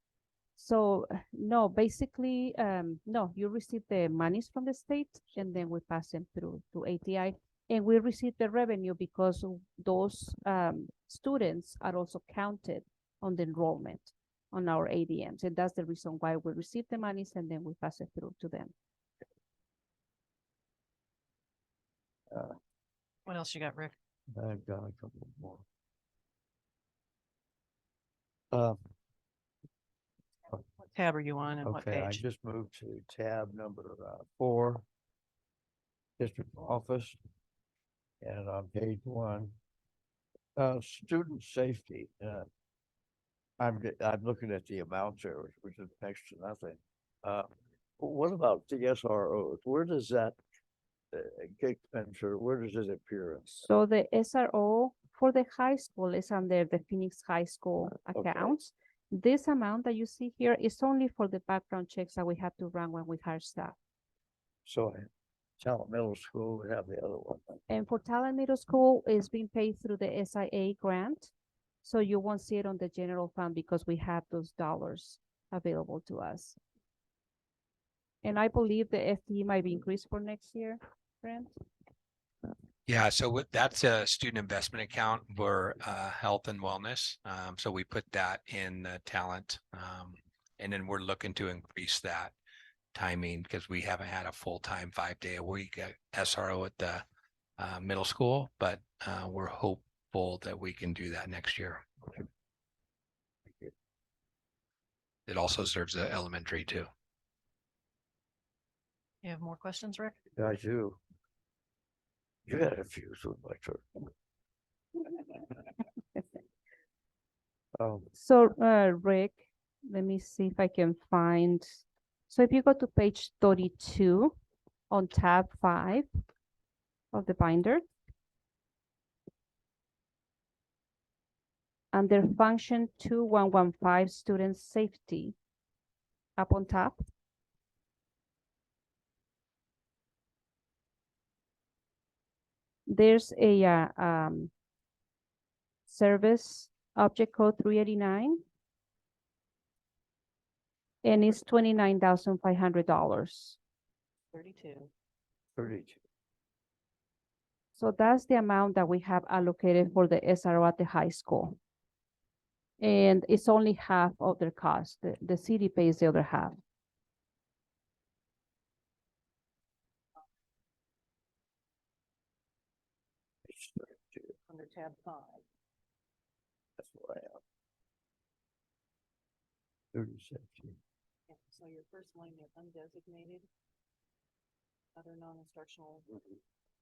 So no, basically, no, you receive the monies from the state and then we pass them through to ATI. And we receive the revenue because those students are also counted on the enrollment on our ADMs. And that's the reason why we receive the monies and then we pass it through to them. What else you got, Rick? I've got a couple more. What tab are you on and what Okay, I page? just moved to tab number 4, district office. And on page 1, student safety. I'm looking at the amounts there, which is next to nothing. What about the SROs? Where does that expenditure, where does it appear? So the SRO for the high school is under the Phoenix High School accounts. This amount that you see here is only for the background checks that we have to run when we hire staff. So Talent Middle School, we have the other one. And for Talent Middle School is being paid through the SIA grant. So you won't see it on the general fund because we have those dollars available to us. And I believe the FTE might be increased for next year, Brent. Yeah, so that's a student investment account for health and wellness. So we put that in talent. And then we're looking to increase that timing because we haven't had a full-time 5-day-a-week SRO at the middle school, but we're hopeful that we can do that next year. It also serves the elementary too. You have more questions, Rick? I do. You had a few, so my turn. So Rick, let me see if I can find. So if you go to page 32 on tab 5 of the binder, under function 2115 student safety, up on top. There's a service object code 389. And it's $29,500. 32. 32. So that's the amount that we have allocated for the SRO at the high school. And it's only half of their cost. The city pays the other half. Page 32. Under tab 5. That's where I am. 37. Yeah, so your first line, your undesignated, other non-instructional,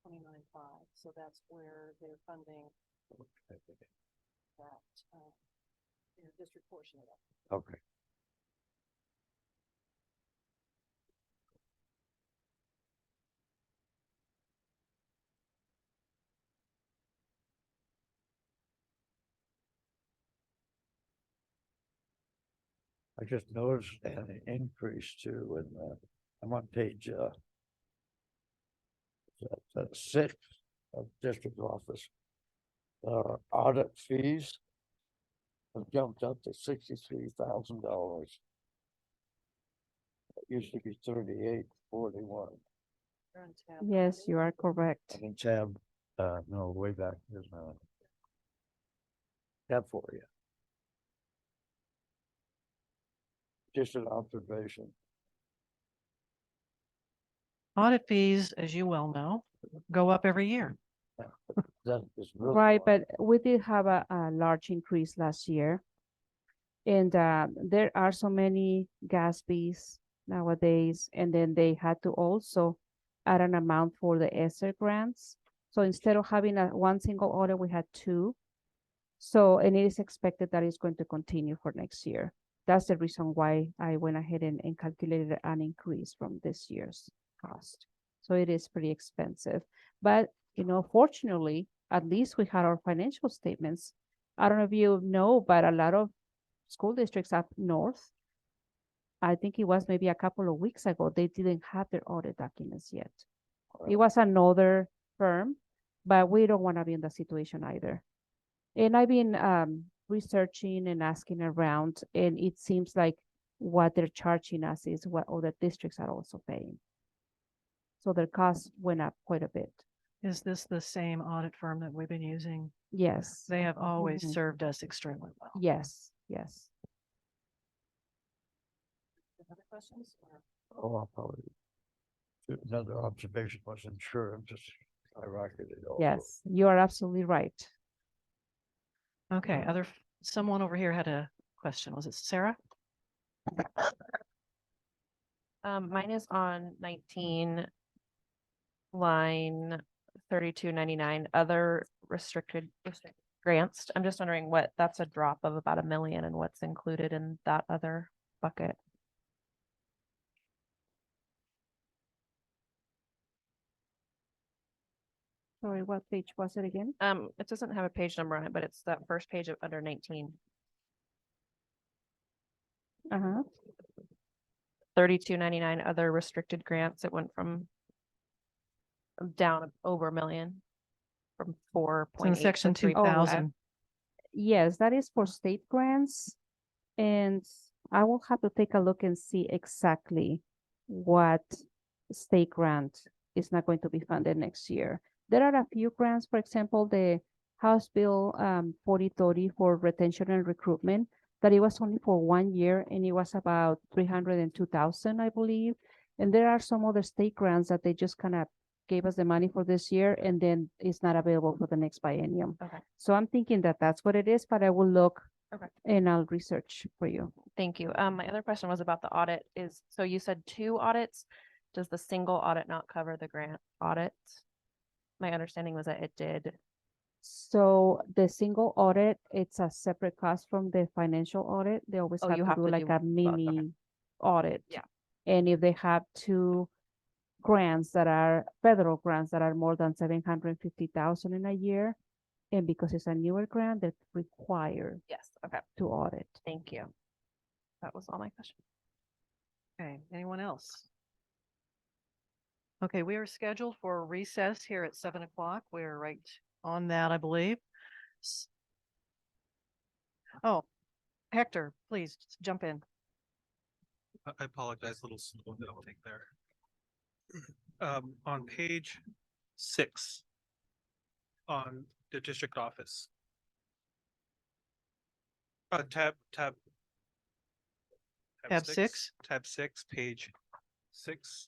29.5. So that's where they're funding that, your district portion of that. Okay. I just noticed an increase too, and I'm on page 6 of district office. Audit fees have jumped up to $63,000. It used to be 3841. You're on tab Yes, you are correct. I'm in tab, no, way back, here's my tab 4, yeah. Just an observation. Audit fees, as you well know, go up every year. That is really Right, why. but we did have a large increase last year. And there are so many gas fees nowadays, and then they had to also add an amount for the ESSER grants. So instead of having one single audit, we had 2. So, and it is expected that it's going to continue for next year. That's the reason why I went ahead and calculated an increase from this year's cost. So it is pretty expensive. But, fortunately, at least we had our financial statements. I don't know if you know, but a lot of school districts up north, I think it was maybe a couple of weeks ago, they didn't have their audit documents yet. It was another firm, but we don't want to be in that situation either. And I've been researching and asking around, and it seems like what they're charging us is what other districts are also paying. So their costs went up quite a bit. Is this the same audit firm that we've been using? Yes. They have always Mhm. served us extremely well. Yes, yes. Other questions? Oh, I'll probably. Another observation was insurance just skyrocketed also. Yes, you are absolutely right. Okay, someone over here had a question. Was it Sarah? Mine is on 19, line 3299, other restricted grants. I'm just wondering that's a drop of about $1 million, and what's included in that other bucket. Sorry, what page was it again? It doesn't have a page number on it, but it's that first page of under 19. 3299 other restricted grants. It went from down over $1 million from 4.8 in section to 2000. Yes, that is for state grants. And I will have to take a look and see exactly what state grant is not going to be funded next year. There are a few grants, for example, the House Bill 4030 for retention and recruitment, that it was only for 1 year and it was about 302,000, I believe. And there are some other state grants that they just kind of gave us the money for this year and then it's not available for the next biennium. Okay. So I'm thinking that that's what it is, but I will look Okay. and I'll research for you. Thank you. My other question was about the audit so you said 2 audits. Does the single audit not cover the grant audit? My understanding was that it did. So the single audit, it's a separate cost from the financial audit. They always Oh, have you to have do to like do a both, mini okay. audit. Yeah. And if they have 2 grants that are federal grants that are more than 750,000 in a year, and because it's a newer grant, that's required Yes. Okay. to audit. Thank you. That was all my questions. Okay, anyone else? Okay, we are scheduled for recess here at 7 o'clock. We're right on that, I believe. Oh, Hector, please jump in. I apologize, a little slow that I'll take there. On page 6, on the district office. Tab Tab 6. Tab 6, page 6,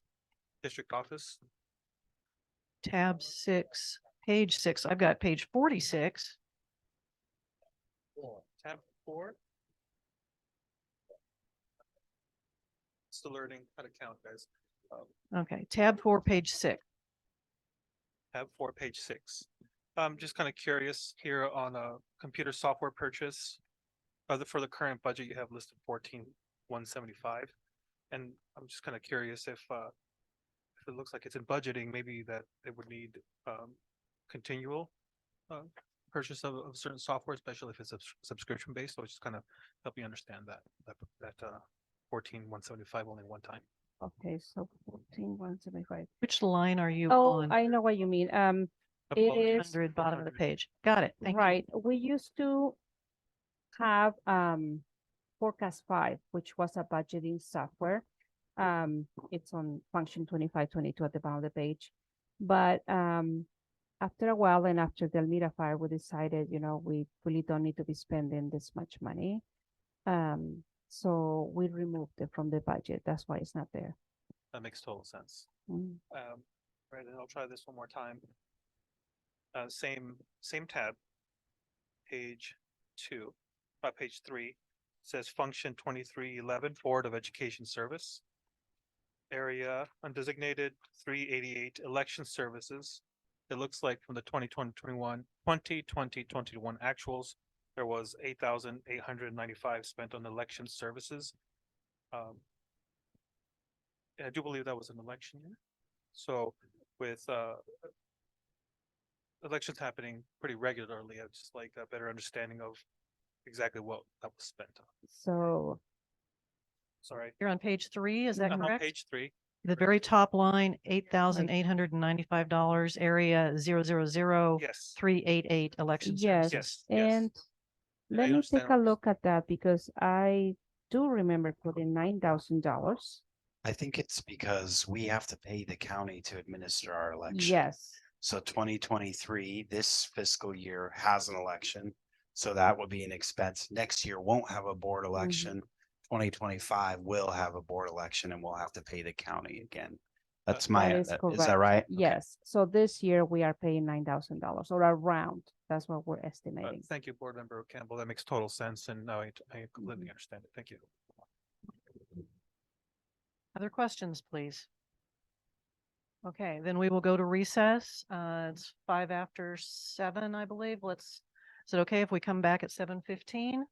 district office. Tab 6, page 6. I've got page 46. Tab 4. Still learning how to count, guys. Okay, tab 4, page 6. Tab 4, page 6. I'm just kind of curious here on a computer software purchase. For the current budget, you have listed 14,175, and I'm just kind of curious if it looks like it's in budgeting, maybe that it would need continual purchase of certain software, especially if it's subscription based. So it's just kind of help me understand that 14,175 only one time. Okay, so 14,175. Which line are you Oh, on? I know what you mean. It is 100, bottom of the page. Got it. Thank you. right. We used to have Forecast 5, which was a budgeting software. It's on function 2522 at the bottom of the page. But after a while and after the Almira fire, we decided, we really don't need to be spending this much money. So we removed it from the budget. That's why it's not there. That makes total sense. Mm. Right, and I'll try this one more time. Same tab, page 2, page 3, says function 2311, Board of Education Service. Area undesignated 388 election services. It looks like from the 2020-21 actuals, there was 8,895 spent on election services. I do believe that was an election year. So with elections happening pretty regularly, I'd just like a better understanding of exactly what that was spent on. So Sorry. You're on page 3, is that I'm on correct? page 3. The very top line, $8,895, area 000 Yes. 388 election yes, services. and let me take a look at that because I do remember putting $9,000. I think it's because we have to pay the county to administer our election. Yes. So 2023, this fiscal year has an election. So that would be an expense. Next year won't have a board election. 2025 will have a board election and we'll have to pay the county again. That's my, That is that correct. right? Yes. So this year we are paying $9,000 or around. That's what we're estimating. Thank you, Board Member Campbell. That makes total sense. And now I completely understand it. Thank you. Other questions, please? Okay, then we will go to recess. It's 5 after 7, I believe. Is it okay if we come back at 7:15?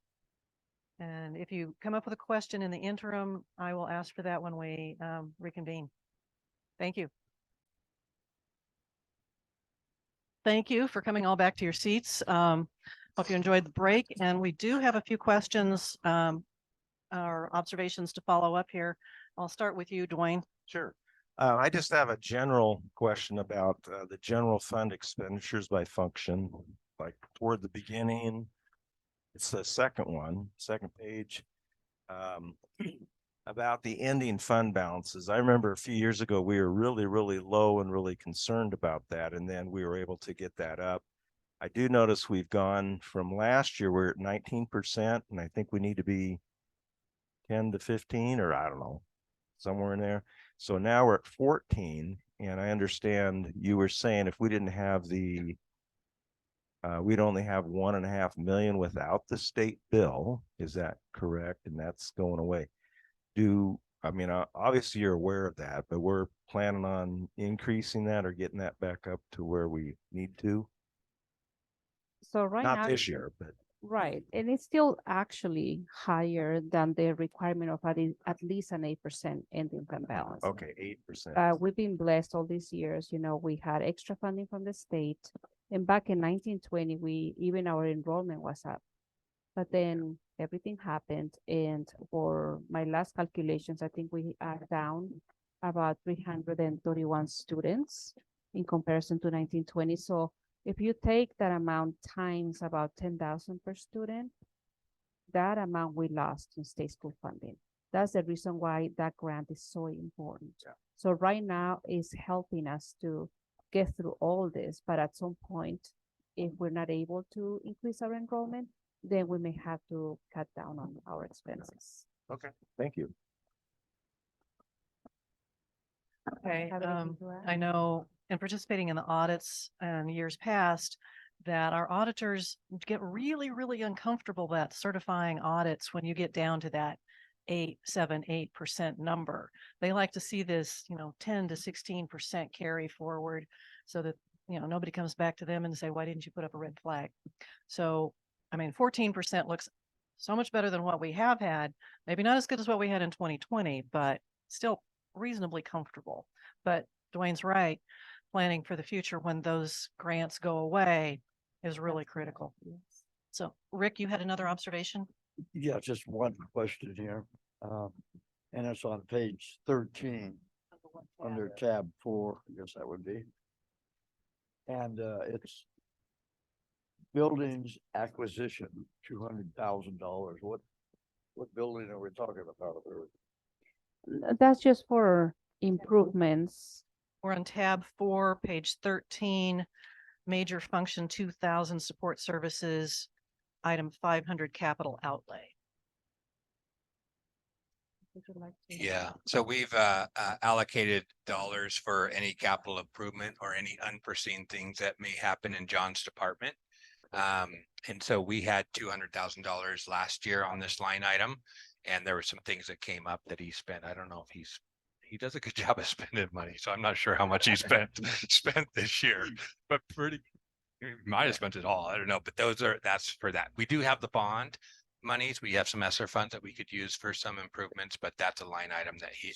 And if you come up with a question in the interim, I will ask for that when we reconvene. Thank you. Thank you for coming all back to your seats. Hope you enjoyed the break. And we do have a few questions or observations to follow up here. I'll start with you, Dwayne. Sure. I just have a general question about the general fund expenditures by function, like toward the beginning. It's the second page, about the ending fund balances. I remember a few years ago, we were really, really low and really concerned about that. And then we were able to get that up. I do notice we've gone from last year, we're at 19%, and I think we need to be 10 to 15, or I don't know, somewhere in there. So now we're at 14, and I understand you were saying if we didn't have we'd only have 1.5 million without the state bill. Is that correct? And that's going away. Obviously you're aware of that, but we're planning on increasing that or getting that back up to where we need to. So right now, not this year, but right, and it's still actually higher than the requirement of at least an 8% ending fund balance. okay, 8%. We've been blessed all these years. We had extra funding from the state, and back in 1920, even our enrollment was up. But then everything happened, and for my last calculations, I think we are down about 331 students in comparison to 1920. So if you take that amount times about 10,000 per student, that amount we lost in state school funding. That's the reason why that grant is so important. So right now it's helping us to get through all this, but at some point, if we're not able to increase our enrollment, then we may have to cut down on our expenses. Okay, thank you. Okay, Have anything to add? I know in participating in the audits in years past, that our auditors get really, really uncomfortable about certifying audits when you get down to that 8% number. They like to see this, 10 to 16% carry forward so that, nobody comes back to them and say, why didn't you put up a red flag? So, 14% looks so much better than what we have had. Maybe not as good as what we had in 2020, but still reasonably comfortable. But Dwayne's right. Planning for the future when those grants go away is really critical. So Rick, you had another observation? Yeah, just one question here. And it's on page 13 under tab 4, I guess that would be. And it's buildings acquisition, $200,000. What building are we talking about? That's just for improvements. We're on tab 4, page 13, major function 2000 support services, item 500 capital outlay. Yeah, so we've allocated dollars for any capital improvement or any unforeseen things that may happen in John's department. And so we had $200,000 last year on this line item. And there were some things that came up that he spent. I don't know if he does a good job of spending money. So I'm not sure how much he spent this year, but he might have spent it all. I don't know, but that's for that. We do have the bond monies. We have some ESSER funds that we could use for some improvements, but that's a line item that he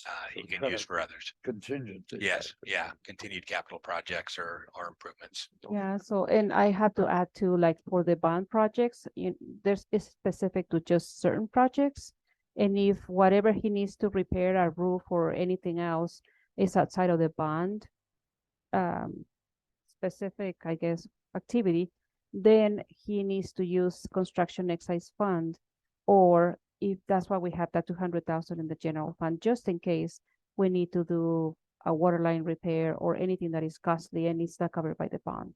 can use for others. Contingency. Yes, yeah, continued capital projects or improvements. Yeah, so, and I have to add to, like, for the bond projects, there's it's specific to just certain projects. And if whatever he needs to repair a roof or anything else is outside of the bond, specific, I guess, activity, then he needs to use construction excise fund, or if that's why we have that 200,000 in the general fund, just in case we need to do a water line repair or anything that is costly and it's not covered by the bond.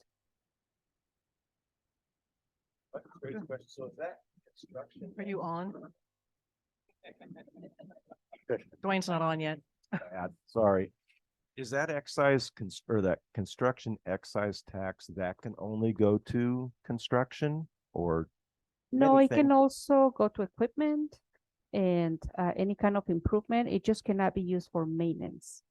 Great question. So is that construction? Are you on? Dwayne's not on yet. Sorry. Is that excise or that construction excise tax that can only go to construction or? No, it anything? can also go to equipment and any kind of improvement. It just cannot be used for maintenance.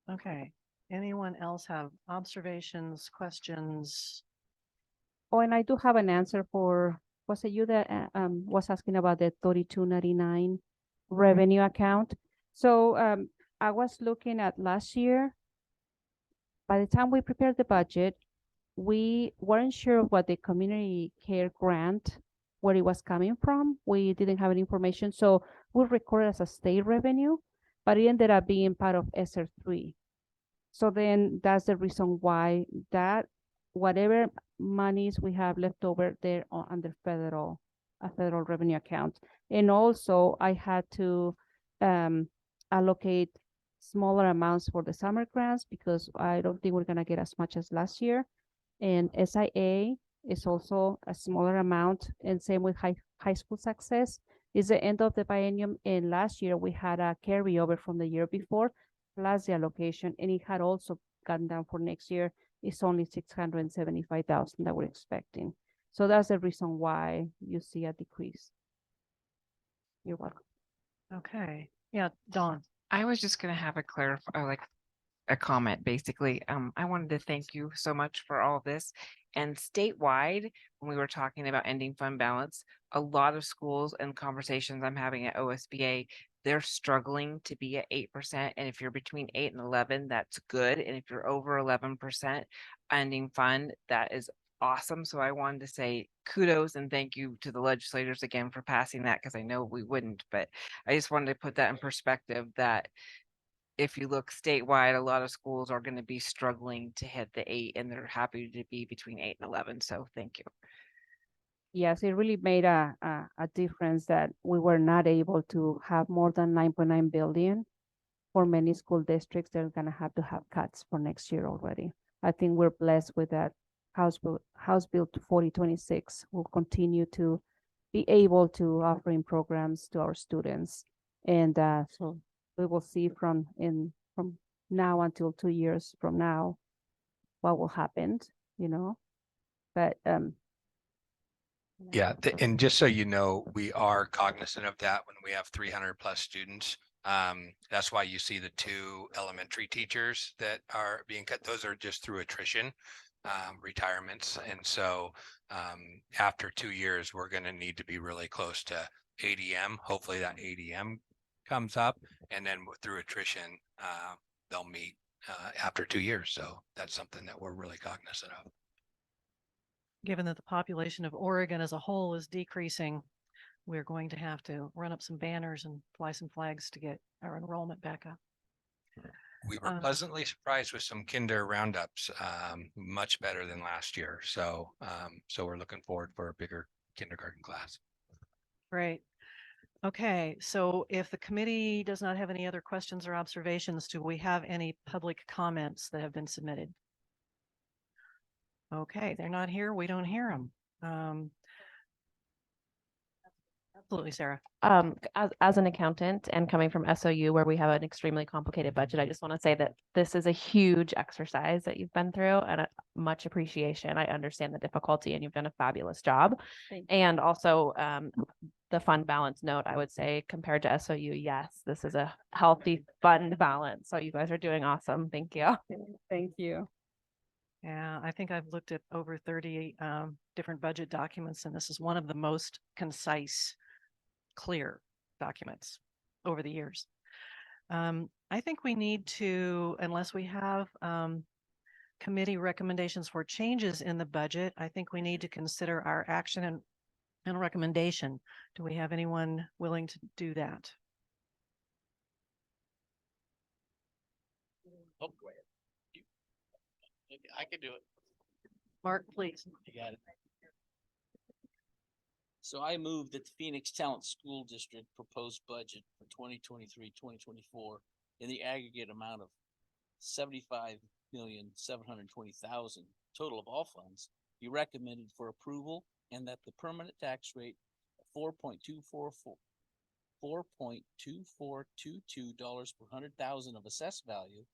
Okay. Anyone else have observations, questions? Oh, and I do have an answer for, was it you that was asking about the 3299 revenue account? So I was looking at last year. By the time we prepared the budget, we weren't sure what the community care grant, where it was coming from. We didn't have any information. So we recorded as a state revenue, but it ended up being part of ESSER 3. So then that's the reason why that whatever monies we have left over there under federal revenue account. And also I had to allocate smaller amounts for the summer grants because I don't think we're gonna get as much as last year. And SIA is also a smaller amount, and same with high school success. Is the end of the biennium, and last year we had a carryover from the year before, plus the allocation, and it had also gone down for next year. It's only 675,000 that we're expecting. So that's the reason why you see a decrease. You're welcome. Okay. Yeah, Dawn. I was just gonna have a comment, basically. I wanted to thank you so much for all this. And statewide, when we were talking about ending fund balance, a lot of schools and conversations I'm having at OSBA, they're struggling to be at 8%. And if you're between 8 and 11, that's good. And if you're over 11% ending fund, that is awesome. So I wanted to say kudos and thank you to the legislators again for passing that, because I know we wouldn't, but I just wanted to put that in perspective that if you look statewide, a lot of schools are going to be struggling to hit the 8, and they're happy to be between 8 and 11. So thank you. yes, it really made a difference that we were not able to have more than 9.9 billion. For many school districts, they're gonna have to have cuts for next year already. I think we're blessed with that. House Bill 4026 will continue to be able to offering programs to our students. And so we will see from now until 2 years from now what will happen, you know. But Yeah, and just so you know, we are cognizant of that when we have 300 plus students. That's why you see the 2 elementary teachers that are being cut. Those are just through attrition, retirements. And so after 2 years, we're going to need to be really close to ADM. Hopefully that ADM comes up, and then through attrition, they'll meet after 2 years. So that's something that we're really cognizant of. Given that the population of Oregon as a whole is decreasing, we're going to have to run up some banners and fly some flags to get our enrollment back up. We were pleasantly surprised with some kinder roundups, much better than last year. So, so we're looking forward for a bigger kindergarten class. Great. Okay, so if the committee does not have any other questions or observations, do we have any public comments that have been submitted? Okay, they're not here. We don't hear them. Absolutely, Sarah. As an accountant and coming from SOU where we have an extremely complicated budget, I just want to say that this is a huge exercise that you've been through, and much appreciation. I understand the difficulty and you've done a fabulous job. And also the fund balance note, I would say compared to SOU, yes, this is a healthy fund balance. So you guys are doing awesome. Thank you. Thank you. Yeah, I think I've looked at over 30 different budget documents, and this is one of the most concise, clear documents over the years. I think we need to, unless we have committee recommendations for changes in the budget, I think we need to consider our action and recommendation. Do we have anyone willing to do that? Oh, go ahead. I can do it. Mark, please. You got it. So I move that the Phoenix Talent School District proposed budget for 2023-2024 in the aggregate amount of $75,720,000 total of all funds be recommended for approval, and that the permanent tax rate of $4.2422 per 100,000 of assessed value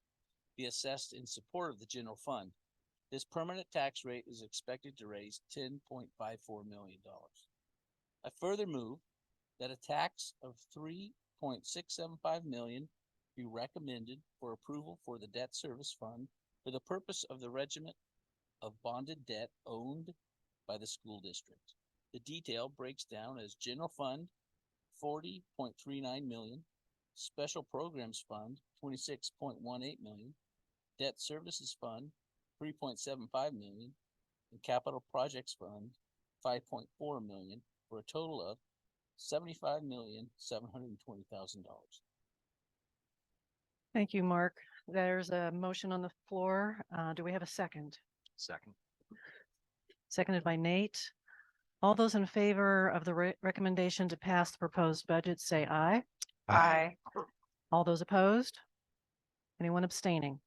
be assessed in support of the general fund. This permanent tax rate is expected to raise $10.54 million. I further move that a tax of $3.675 million be recommended for approval for the debt service fund for the purpose of the regiment of bonded debt owned by the school district. The detail breaks down as general fund $40.39 million, special programs fund $26.18 million, debt services fund $3.75 million, and capital projects fund $5.4 million, for a total of $75,720,000. Thank you, Mark. There's a motion on the floor. Do we have a second? Second. Seconded by Nate. All those in favor of the recommendation to pass the proposed budget, say aye. Aye. All those opposed? Anyone abstaining?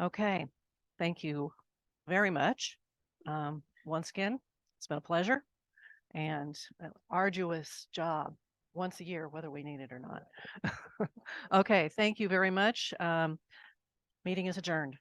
Okay, thank you very much. Once again, it's been a pleasure and an arduous job once a year, whether we need it or not. Okay, thank you very much. Meeting is adjourned.